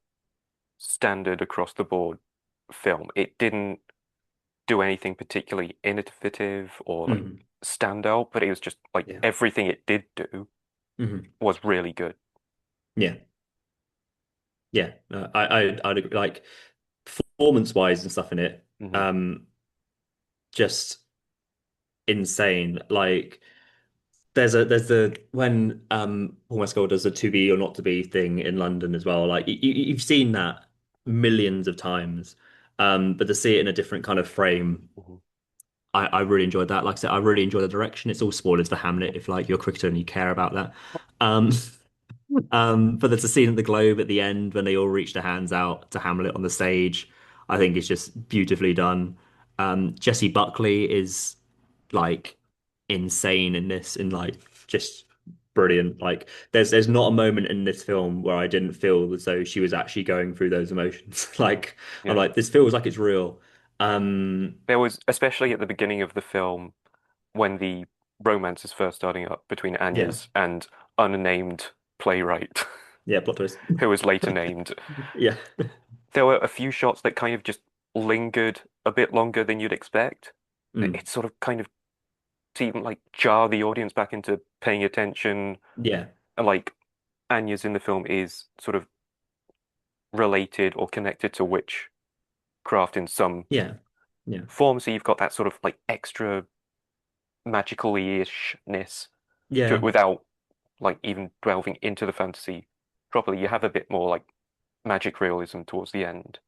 [SPEAKER 2] standard across the board film. It didn't do anything particularly innovative or like
[SPEAKER 1] Mhm.
[SPEAKER 2] stand out, but it was just like
[SPEAKER 1] Yeah.
[SPEAKER 2] everything it did do
[SPEAKER 1] Hmm.
[SPEAKER 2] was really good.
[SPEAKER 1] Yeah. Yeah. I'd agree. Like performance wise and stuff in it,
[SPEAKER 2] Hmm.
[SPEAKER 1] um, just insane. Like there's the when Paul Mescal does the to be or not to be thing in London as well. Like you've seen that millions of times, but to see it in a different kind of frame,
[SPEAKER 2] Hmm.
[SPEAKER 1] I really enjoyed that. Like I said, I really enjoyed the direction. It's all spoilers for Hamlet if like you're a cricketer and you care about that. Um, but there's a scene at the Globe at the end when they all reach their hands out to Hamlet on the stage. I think it's just beautifully done. Jesse Buckley is like insane in this and like just brilliant. Like there's not a moment in this film where I didn't feel as though she was actually going through those emotions. Like I'm
[SPEAKER 2] Yeah.
[SPEAKER 1] like, this feels like it's real. Um,
[SPEAKER 2] There was, especially at the beginning of the film, when the romance is first starting up between
[SPEAKER 1] yeah,
[SPEAKER 2] Anya's and unnamed playwright,
[SPEAKER 1] yeah, plot twist.
[SPEAKER 2] who was later named.
[SPEAKER 1] Yeah.
[SPEAKER 2] There were a few shots that kind of just lingered a bit longer than you'd expect.
[SPEAKER 1] Mm.
[SPEAKER 2] It sort of kind of to even like jar the audience back into paying attention.
[SPEAKER 1] Yeah.
[SPEAKER 2] And like Anya's in the film is sort of related or connected to witchcraft in some
[SPEAKER 1] Yeah. Yeah.
[SPEAKER 2] form. So you've got that sort of like extra magical-ishness to it
[SPEAKER 1] Yeah.
[SPEAKER 2] without like even delving into the fantasy properly. You have a bit more like magic realism towards the end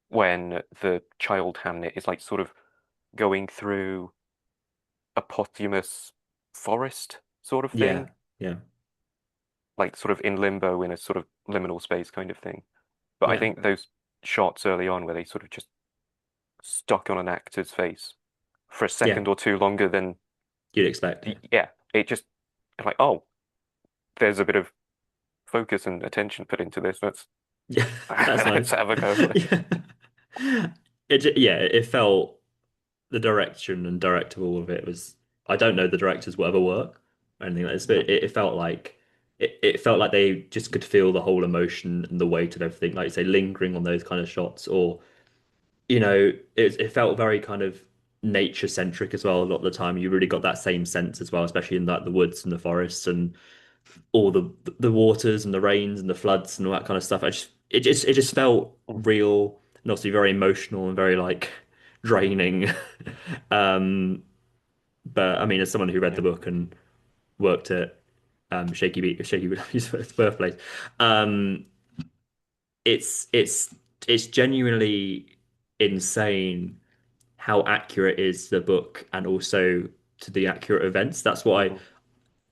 [SPEAKER 2] when the child Hamnet is like sort of going through a posthumous forest sort of
[SPEAKER 1] Yeah.
[SPEAKER 2] thing,
[SPEAKER 1] Yeah.
[SPEAKER 2] like sort of in limbo in a sort of liminal space kind of thing. But I
[SPEAKER 1] Yeah.
[SPEAKER 2] think those shots early on where they sort of just stuck on an actor's face for a
[SPEAKER 1] Yeah.
[SPEAKER 2] second or two longer than,
[SPEAKER 1] You'd expect. Yeah.
[SPEAKER 2] yeah, it just like, oh, there's a bit of focus and attention put into this. Let's
[SPEAKER 1] Yeah. That's
[SPEAKER 2] let's
[SPEAKER 1] nice.
[SPEAKER 2] have a go.
[SPEAKER 1] Yeah. Yeah, it felt the direction and directable of it was I don't know the directors will ever work or anything like this, but it felt like it felt like they just could feel the whole emotion and the weight of everything, like you say, lingering on those kind of shots, or it felt very kind of nature centric as well. A lot of the time, you really got that same sense as well, especially in like the woods and the forests and all the waters and the rains and the floods and all that kind of stuff. It just felt real and obviously very emotional and very like draining. Um, but I mean, as someone who read the
[SPEAKER 2] Yeah.
[SPEAKER 1] book and worked at Shaky Bee's birthplace, um, it's genuinely insane how accurate is the book and also to the accurate events. That's what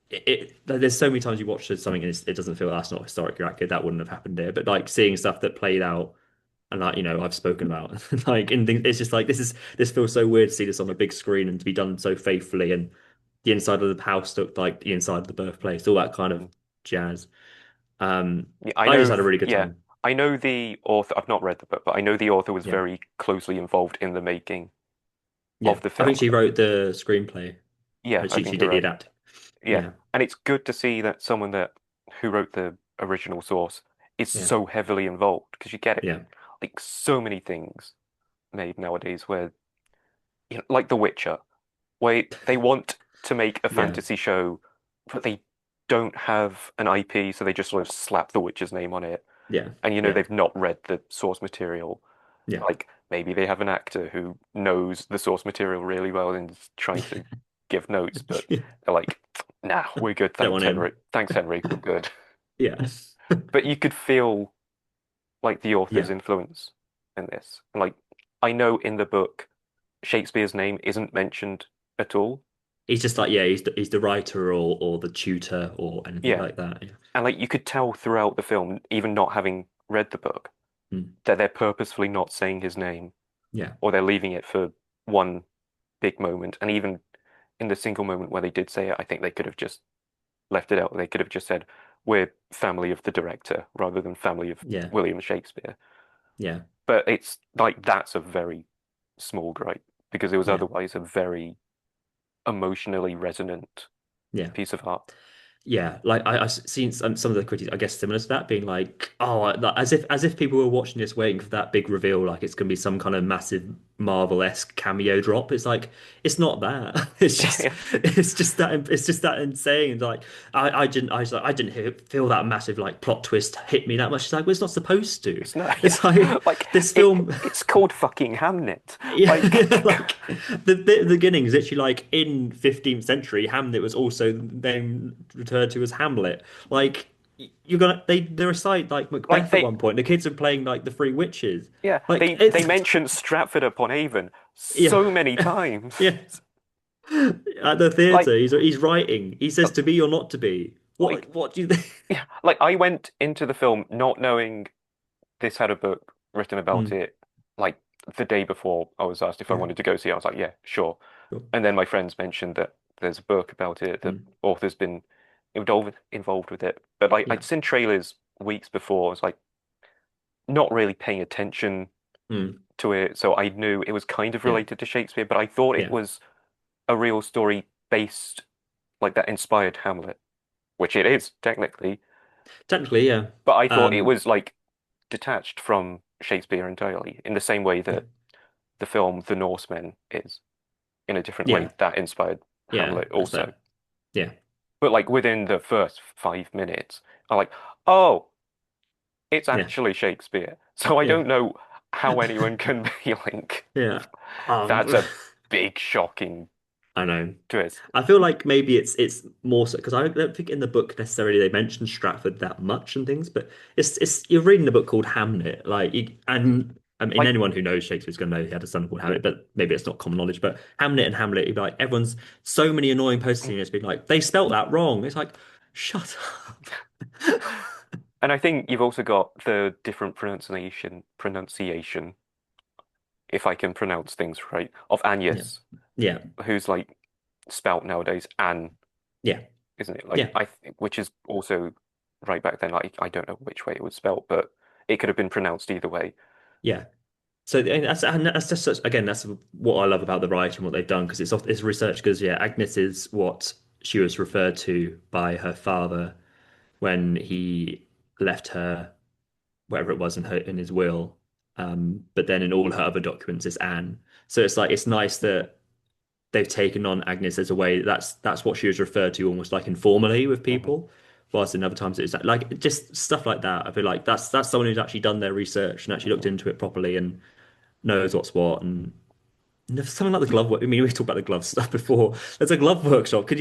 [SPEAKER 2] Mhm.
[SPEAKER 1] there's so many times you watch something and it doesn't feel that's not historically accurate. That wouldn't have happened here. But like seeing stuff that played out and like I've spoken about like and it's just like this feels so weird to see this on a big screen and to be done so faithfully and the inside of the house looked like the inside of the birthplace, all that kind of
[SPEAKER 2] Mhm.
[SPEAKER 1] jazz. Um,
[SPEAKER 2] Yeah, I
[SPEAKER 1] I just
[SPEAKER 2] know,
[SPEAKER 1] had a really good
[SPEAKER 2] yeah,
[SPEAKER 1] time.
[SPEAKER 2] I know the author. I've not read the book, but I know the author was
[SPEAKER 1] Yeah,
[SPEAKER 2] very closely involved in the making
[SPEAKER 1] yeah.
[SPEAKER 2] of the
[SPEAKER 1] I think
[SPEAKER 2] film.
[SPEAKER 1] she wrote the screenplay.
[SPEAKER 2] Yeah, I
[SPEAKER 1] She
[SPEAKER 2] think you're
[SPEAKER 1] did the
[SPEAKER 2] right.
[SPEAKER 1] adapt.
[SPEAKER 2] Yeah,
[SPEAKER 1] Yeah,
[SPEAKER 2] and it's good to see that someone that who wrote the original source is
[SPEAKER 1] yeah,
[SPEAKER 2] so heavily involved because you get it
[SPEAKER 1] yeah,
[SPEAKER 2] like so many things made nowadays where like The Witcher, where they want to make a
[SPEAKER 1] yeah,
[SPEAKER 2] fantasy show, but they don't have an IP, so they just sort of slap The Witcher's name on it.
[SPEAKER 1] yeah,
[SPEAKER 2] And
[SPEAKER 1] yeah,
[SPEAKER 2] they've not read the source material.
[SPEAKER 1] yeah.
[SPEAKER 2] Like maybe they have an actor who knows the source material really well and is trying to give notes, but they're like, nah, we're good.
[SPEAKER 1] Don't
[SPEAKER 2] Thanks,
[SPEAKER 1] want
[SPEAKER 2] Henry.
[SPEAKER 1] him.
[SPEAKER 2] Thanks, Henry. We're good.
[SPEAKER 1] Yeah,
[SPEAKER 2] But you could feel like the author's
[SPEAKER 1] yeah.
[SPEAKER 2] influence in this. Like I know in the book, Shakespeare's name isn't mentioned at all.
[SPEAKER 1] He's just like he's the writer or the tutor or anything
[SPEAKER 2] Yeah.
[SPEAKER 1] like that. Yeah,
[SPEAKER 2] And like you could tell throughout the film, even not having read the book,
[SPEAKER 1] mm.
[SPEAKER 2] that they're purposefully not saying his name
[SPEAKER 1] Yeah,
[SPEAKER 2] or they're leaving it for one big moment. And even in the single moment where they did say it, I think they could have just left it out. They could have just said, we're family of the director rather than family of
[SPEAKER 1] yeah,
[SPEAKER 2] William Shakespeare.
[SPEAKER 1] yeah,
[SPEAKER 2] But it's like that's a very small gripe because it was
[SPEAKER 1] yeah,
[SPEAKER 2] otherwise a very emotionally resonant
[SPEAKER 1] yeah.
[SPEAKER 2] piece of art.
[SPEAKER 1] Yeah, like I've seen some of the critics, I guess, similar to that, being like, "Oh, like, as if people were watching this, waiting for that big reveal, like it's gonna be some kind of massive Marvel-esque cameo drop." It's like it's not that. It's just that insane. And like I didn't feel that massive like plot twist hit me that much. It's like well, it's not supposed to.
[SPEAKER 2] It's not, yeah,
[SPEAKER 1] It's like
[SPEAKER 2] like
[SPEAKER 1] this film.
[SPEAKER 2] it's called fucking Hamnet.
[SPEAKER 1] Yeah,
[SPEAKER 2] Like,
[SPEAKER 1] like the bit at the beginning is literally like in 15th century, Hamlet was also then referred to as Hamlet. Like you're gonna they recite like
[SPEAKER 2] like
[SPEAKER 1] Macbeth at
[SPEAKER 2] they,
[SPEAKER 1] one point. The kids are playing like the Three Witches.
[SPEAKER 2] yeah,
[SPEAKER 1] Like
[SPEAKER 2] they
[SPEAKER 1] it's
[SPEAKER 2] mentioned Stratford upon Avon
[SPEAKER 1] Yeah.
[SPEAKER 2] so many times.
[SPEAKER 1] Yeah. At the
[SPEAKER 2] Like,
[SPEAKER 1] theater, he's writing. He
[SPEAKER 2] uh,
[SPEAKER 1] says to be or not to be.
[SPEAKER 2] like,
[SPEAKER 1] What do you think?
[SPEAKER 2] yeah, like I went into the film not knowing this had a book written about
[SPEAKER 1] Mm,
[SPEAKER 2] it. Like the day before, I was asked if I
[SPEAKER 1] yeah.
[SPEAKER 2] wanted to go see it. I was like, yeah, sure.
[SPEAKER 1] Sure.
[SPEAKER 2] And then my friends mentioned that there's a book about it. The
[SPEAKER 1] Mm,
[SPEAKER 2] author's been involved with it. But like
[SPEAKER 1] yeah.
[SPEAKER 2] I'd seen trailers weeks before. I was like not really paying attention
[SPEAKER 1] Mm,
[SPEAKER 2] to it, so I knew it was kind of
[SPEAKER 1] yeah.
[SPEAKER 2] related to Shakespeare, but I thought it
[SPEAKER 1] Yeah.
[SPEAKER 2] was a real story based like that inspired Hamlet, which it is technically.
[SPEAKER 1] Technically, yeah.
[SPEAKER 2] But I thought it
[SPEAKER 1] Um,
[SPEAKER 2] was like detached from Shakespeare entirely, in the same way
[SPEAKER 1] yeah.
[SPEAKER 2] that the film The Norsemen is, in a different way
[SPEAKER 1] Yeah.
[SPEAKER 2] that inspired
[SPEAKER 1] Yeah.
[SPEAKER 2] Hamlet
[SPEAKER 1] That's
[SPEAKER 2] also.
[SPEAKER 1] fair. Yeah.
[SPEAKER 2] But like within the first 5 minutes, I'm like, oh, it's
[SPEAKER 1] Yeah.
[SPEAKER 2] actually Shakespeare. So I
[SPEAKER 1] Yeah.
[SPEAKER 2] don't know how anyone can be like,
[SPEAKER 1] Yeah. Um,
[SPEAKER 2] that's a big shocking
[SPEAKER 1] I know.
[SPEAKER 2] twist.
[SPEAKER 1] I feel like maybe it's more so because I don't think in the book necessarily they mention Stratford that much and things, but it's you're reading a book called Hamlet, like and I mean
[SPEAKER 2] Like,
[SPEAKER 1] anyone who knows Shakespeare's gonna know he had a son called Hamlet, but maybe it's not common knowledge. But Hamlet and Hamlet, you'd be like everyone's so many annoying posts in it's been like they spelt that wrong. It's like shut up.
[SPEAKER 2] and I think you've also got the different pronunciation, if I can pronounce things right, of
[SPEAKER 1] Yeah,
[SPEAKER 2] Agnes,
[SPEAKER 1] yeah,
[SPEAKER 2] who's like spelt nowadays Anne,
[SPEAKER 1] yeah,
[SPEAKER 2] isn't it? Like
[SPEAKER 1] yeah,
[SPEAKER 2] I think, which is also right back then. Like I don't know which way it was spelt, but it could have been pronounced either way.
[SPEAKER 1] yeah. So and that's just such again that's what I love about the writing, what they've done because it's research because yeah, Agnes is what she was referred to by her father when he left her whatever it was in his will. But then in all her other documents, it's Anne. So it's like it's nice that they've taken on Agnes as a way that's what she was referred to almost like informally with
[SPEAKER 2] Hmm.
[SPEAKER 1] people. Whilst in other times it's like just stuff like that. I feel like that's someone who's actually done their research and actually looked
[SPEAKER 2] Hmm.
[SPEAKER 1] into it properly and knows what's what. And something like the glove work. I mean, we talked about the glove stuff before. There's a glove workshop. Do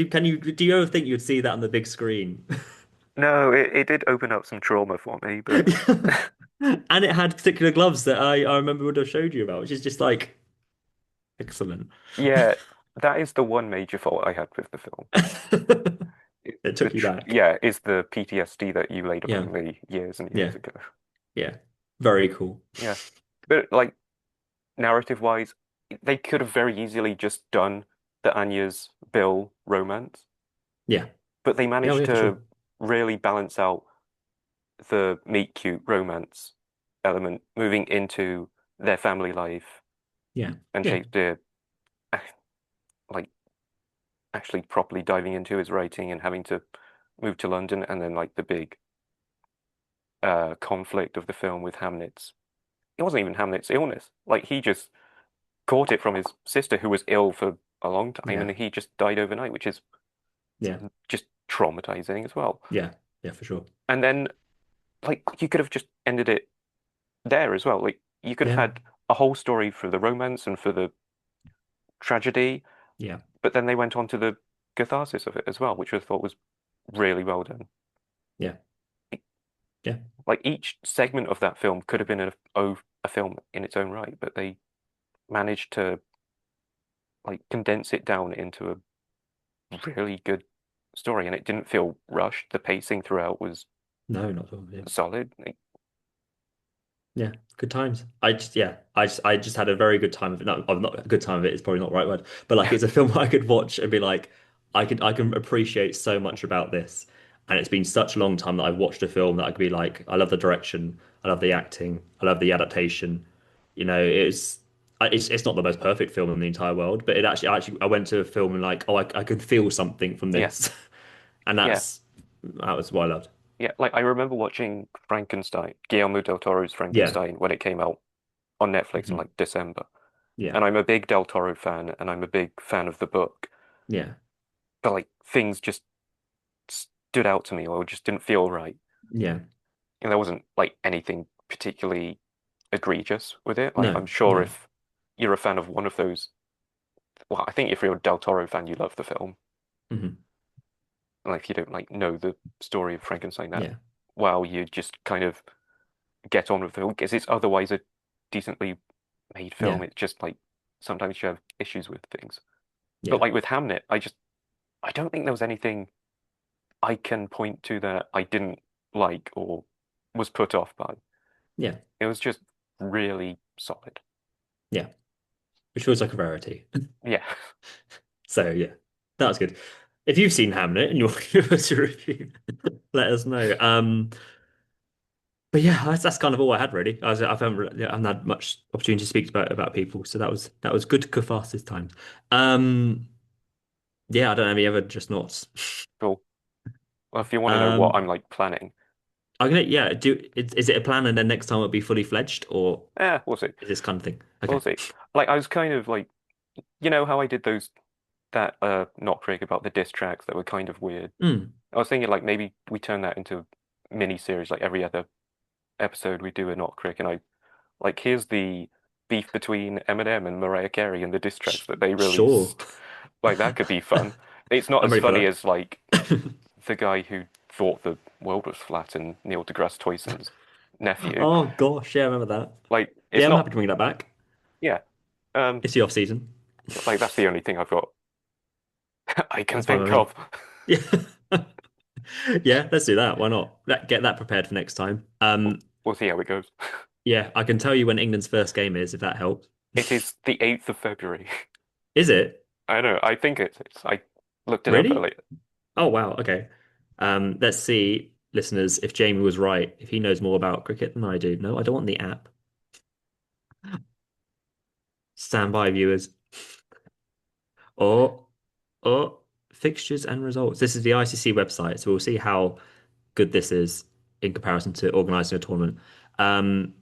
[SPEAKER 1] you ever think you'd see that on the big screen?
[SPEAKER 2] No, it did open up some trauma for me, but
[SPEAKER 1] And it had particular gloves that I remember would have showed you about, which is just like excellent.
[SPEAKER 2] yeah, that is the one major fault I had with the film. It's
[SPEAKER 1] It
[SPEAKER 2] the
[SPEAKER 1] took you back.
[SPEAKER 2] yeah, is the PTSD that you laid
[SPEAKER 1] Yeah,
[SPEAKER 2] upon me years and
[SPEAKER 1] yeah,
[SPEAKER 2] years ago.
[SPEAKER 1] yeah. Very cool.
[SPEAKER 2] Yeah, but like narrative wise, they could have very easily just done the Anya's Bill romance,
[SPEAKER 1] Yeah.
[SPEAKER 2] but they
[SPEAKER 1] Yeah,
[SPEAKER 2] managed
[SPEAKER 1] yeah, for
[SPEAKER 2] to
[SPEAKER 1] sure.
[SPEAKER 2] really balance out the meet cute romance element, moving into their family life
[SPEAKER 1] Yeah.
[SPEAKER 2] and
[SPEAKER 1] Yeah.
[SPEAKER 2] Shakespeare like actually properly diving into his writing and having to move to London, and then like the big conflict of the film with Hamlet's. It wasn't even Hamlet's illness. Like he just caught it from his sister who was ill for a long time,
[SPEAKER 1] Yeah.
[SPEAKER 2] and he just died overnight, which is
[SPEAKER 1] Yeah.
[SPEAKER 2] just traumatizing as well.
[SPEAKER 1] Yeah. Yeah, for sure.
[SPEAKER 2] And then like you could have just ended it there as well. Like you could have
[SPEAKER 1] Yeah.
[SPEAKER 2] had a whole story for the romance and for the tragedy,
[SPEAKER 1] Yeah.
[SPEAKER 2] but then they went on to the catharsis of it as well, which I thought was really well done.
[SPEAKER 1] Yeah. Yeah.
[SPEAKER 2] Like each segment of that film could have been a film in its own right, but they managed to like condense it down into a really good story, and it didn't feel rushed. The pacing throughout was
[SPEAKER 1] No, not at all. Yeah.
[SPEAKER 2] solid. Like,
[SPEAKER 1] Yeah, good times. I just had a very good time of it. No, not a good time of it. It's probably not the right word, but like it's a film I could watch and be like, I can appreciate so much about this. And it's been such a long time that I've watched a film that I could be like, I love the direction, I love the acting, I love the adaptation. You know, it's not the most perfect film in the entire world, but I went to a film and like, oh, I could feel something from
[SPEAKER 2] yeah,
[SPEAKER 1] this, and
[SPEAKER 2] yeah,
[SPEAKER 1] that was what I loved.
[SPEAKER 2] yeah. Like I remember watching Frankenstein, Guillermo del Toro's
[SPEAKER 1] Yeah,
[SPEAKER 2] Frankenstein, when it came out on Netflix in
[SPEAKER 1] hmm
[SPEAKER 2] like December.
[SPEAKER 1] yeah,
[SPEAKER 2] And I'm a big Del Toro fan, and I'm a big fan of the book.
[SPEAKER 1] yeah,
[SPEAKER 2] But like things just stood out to me, or just didn't feel right.
[SPEAKER 1] yeah.
[SPEAKER 2] And there wasn't like anything particularly egregious with it. Like
[SPEAKER 1] No,
[SPEAKER 2] I'm sure
[SPEAKER 1] no.
[SPEAKER 2] if you're a fan of one of those, well, I think if you're a Del Toro fan, you love the film.
[SPEAKER 1] hmm
[SPEAKER 2] Like if you don't like know the story of Frankenstein that
[SPEAKER 1] Yeah,
[SPEAKER 2] well, you just kind of get on with the film because it's otherwise a decently made film.
[SPEAKER 1] yeah,
[SPEAKER 2] It's just like sometimes you have issues with things. But
[SPEAKER 1] Yeah.
[SPEAKER 2] like with Hamnet, I don't think there was anything I can point to that I didn't like or was put off by.
[SPEAKER 1] Yeah.
[SPEAKER 2] It was just really solid.
[SPEAKER 1] Yeah. Which feels like a rarity.
[SPEAKER 2] Yeah,
[SPEAKER 1] So yeah, that was good. If you've seen Hamlet and you want to give us a review, let us know. But yeah, that's kind of all I had really. I haven't had much opportunity to speak about people, so that was good catharsis times. Um, yeah, I don't have any other just nots.
[SPEAKER 2] cool. Well, if you want to know what
[SPEAKER 1] Um,
[SPEAKER 2] I'm like planning,
[SPEAKER 1] I'm gonna yeah. Is it a plan and then next time it'll be fully fledged or
[SPEAKER 2] we'll see.
[SPEAKER 1] is this kind of thing?
[SPEAKER 2] We'll
[SPEAKER 1] Okay.
[SPEAKER 2] see. Like I was kind of like, you know how I did those that not crick about the diss tracks that were kind of weird.
[SPEAKER 1] Mm,
[SPEAKER 2] I was thinking like maybe we turn that into a mini series, like every other episode we do a not crick, and I like here's the beef between Eminem and Mariah Carey and the diss
[SPEAKER 1] sh
[SPEAKER 2] tracks that they
[SPEAKER 1] sure.
[SPEAKER 2] released. Like that could be fun. It's not
[SPEAKER 1] I'm
[SPEAKER 2] as
[SPEAKER 1] ready for
[SPEAKER 2] funny
[SPEAKER 1] that.
[SPEAKER 2] as like the guy who thought the world was flat and Neil deGrasse Tyson's nephew.
[SPEAKER 1] Oh gosh, yeah, I remember that.
[SPEAKER 2] Like it's
[SPEAKER 1] Yeah, I'm happy
[SPEAKER 2] not,
[SPEAKER 1] to bring that back.
[SPEAKER 2] yeah. Um,
[SPEAKER 1] It's the off season.
[SPEAKER 2] like that's the only thing I've got I can
[SPEAKER 1] That's fine with
[SPEAKER 2] think
[SPEAKER 1] me.
[SPEAKER 2] of.
[SPEAKER 1] Yeah. Yeah, let's do that. Why not? Get that prepared for next time.
[SPEAKER 2] We'll see how it goes.
[SPEAKER 1] Yeah, I can tell you when England's first game is, if that helps.
[SPEAKER 2] It is the 8th of February.
[SPEAKER 1] Is it?
[SPEAKER 2] I know, I think it is. I looked it up
[SPEAKER 1] Really?
[SPEAKER 2] earlier.
[SPEAKER 1] Oh wow, okay. Let's see, listeners, if Jamie was right, if he knows more about cricket than I do. No, I don't want the app. Stand by, viewers. Or or fixtures and results. This is the ICC website, so we'll see how good this is in comparison to organizing a tournament. Um,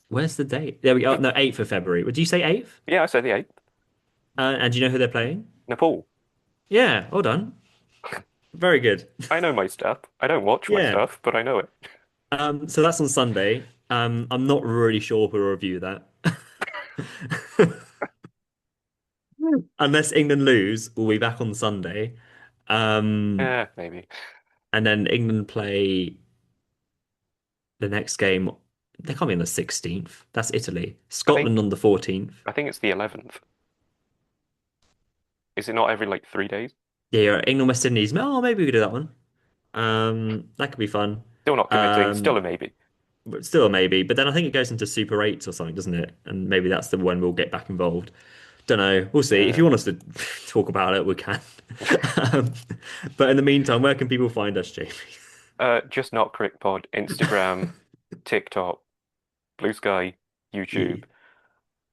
[SPEAKER 1] where's the date? There we go. No, 8th of February. Would you say 8th?
[SPEAKER 2] Yeah, I said the 8th.
[SPEAKER 1] And do you know who they're playing?
[SPEAKER 2] Nepal.
[SPEAKER 1] Yeah, well done. Very good.
[SPEAKER 2] I know my stuff. I don't watch my
[SPEAKER 1] Yeah.
[SPEAKER 2] stuff, but I know it.
[SPEAKER 1] So that's on Sunday. I'm not really sure if we'll review that. Unless England lose, we'll be back on Sunday. Um,
[SPEAKER 2] Maybe.
[SPEAKER 1] and then England play the next game. They can't be on the 16th. That's Italy.
[SPEAKER 2] I think
[SPEAKER 1] Scotland on the 14th.
[SPEAKER 2] I think it's the 11th. Is it not every like 3 days?
[SPEAKER 1] Yeah, you're right. England, West Indies. Oh, maybe we could do that one. That could be fun.
[SPEAKER 2] Still not committing. Still
[SPEAKER 1] Um,
[SPEAKER 2] a maybe.
[SPEAKER 1] but still a maybe. But then I think it goes into Super 8s or something, doesn't it? And maybe that's the one we'll get back involved. Don't know. We'll see. If
[SPEAKER 2] Uh,
[SPEAKER 1] you want us to talk about it, we can. Um, but in the meantime, where can people find us, Jamie?
[SPEAKER 2] just not crick pod. Instagram, TikTok, Blue Sky, YouTube,
[SPEAKER 1] Yeah.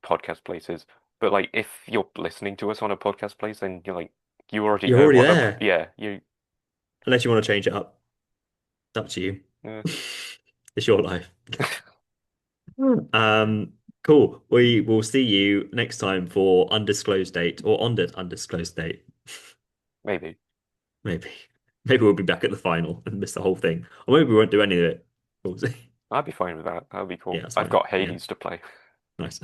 [SPEAKER 2] podcast places. But like, if you're listening to us on a podcast place, then you're like, you already
[SPEAKER 1] You're
[SPEAKER 2] know
[SPEAKER 1] already
[SPEAKER 2] what the
[SPEAKER 1] there.
[SPEAKER 2] yeah you.
[SPEAKER 1] Unless you want to change it up. Up to you.
[SPEAKER 2] Uh,
[SPEAKER 1] It's your life. Um, cool. We will see you next time for undisclosed date or on the undisclosed date.
[SPEAKER 2] maybe.
[SPEAKER 1] Maybe. Maybe we'll be back at the final and miss the whole thing. Or maybe we won't do any of it. We'll see.
[SPEAKER 2] I'd be fine with that. That'd be
[SPEAKER 1] Yeah,
[SPEAKER 2] cool.
[SPEAKER 1] that's
[SPEAKER 2] I've
[SPEAKER 1] fine.
[SPEAKER 2] got
[SPEAKER 1] Yeah,
[SPEAKER 2] Hades to play.
[SPEAKER 1] nice.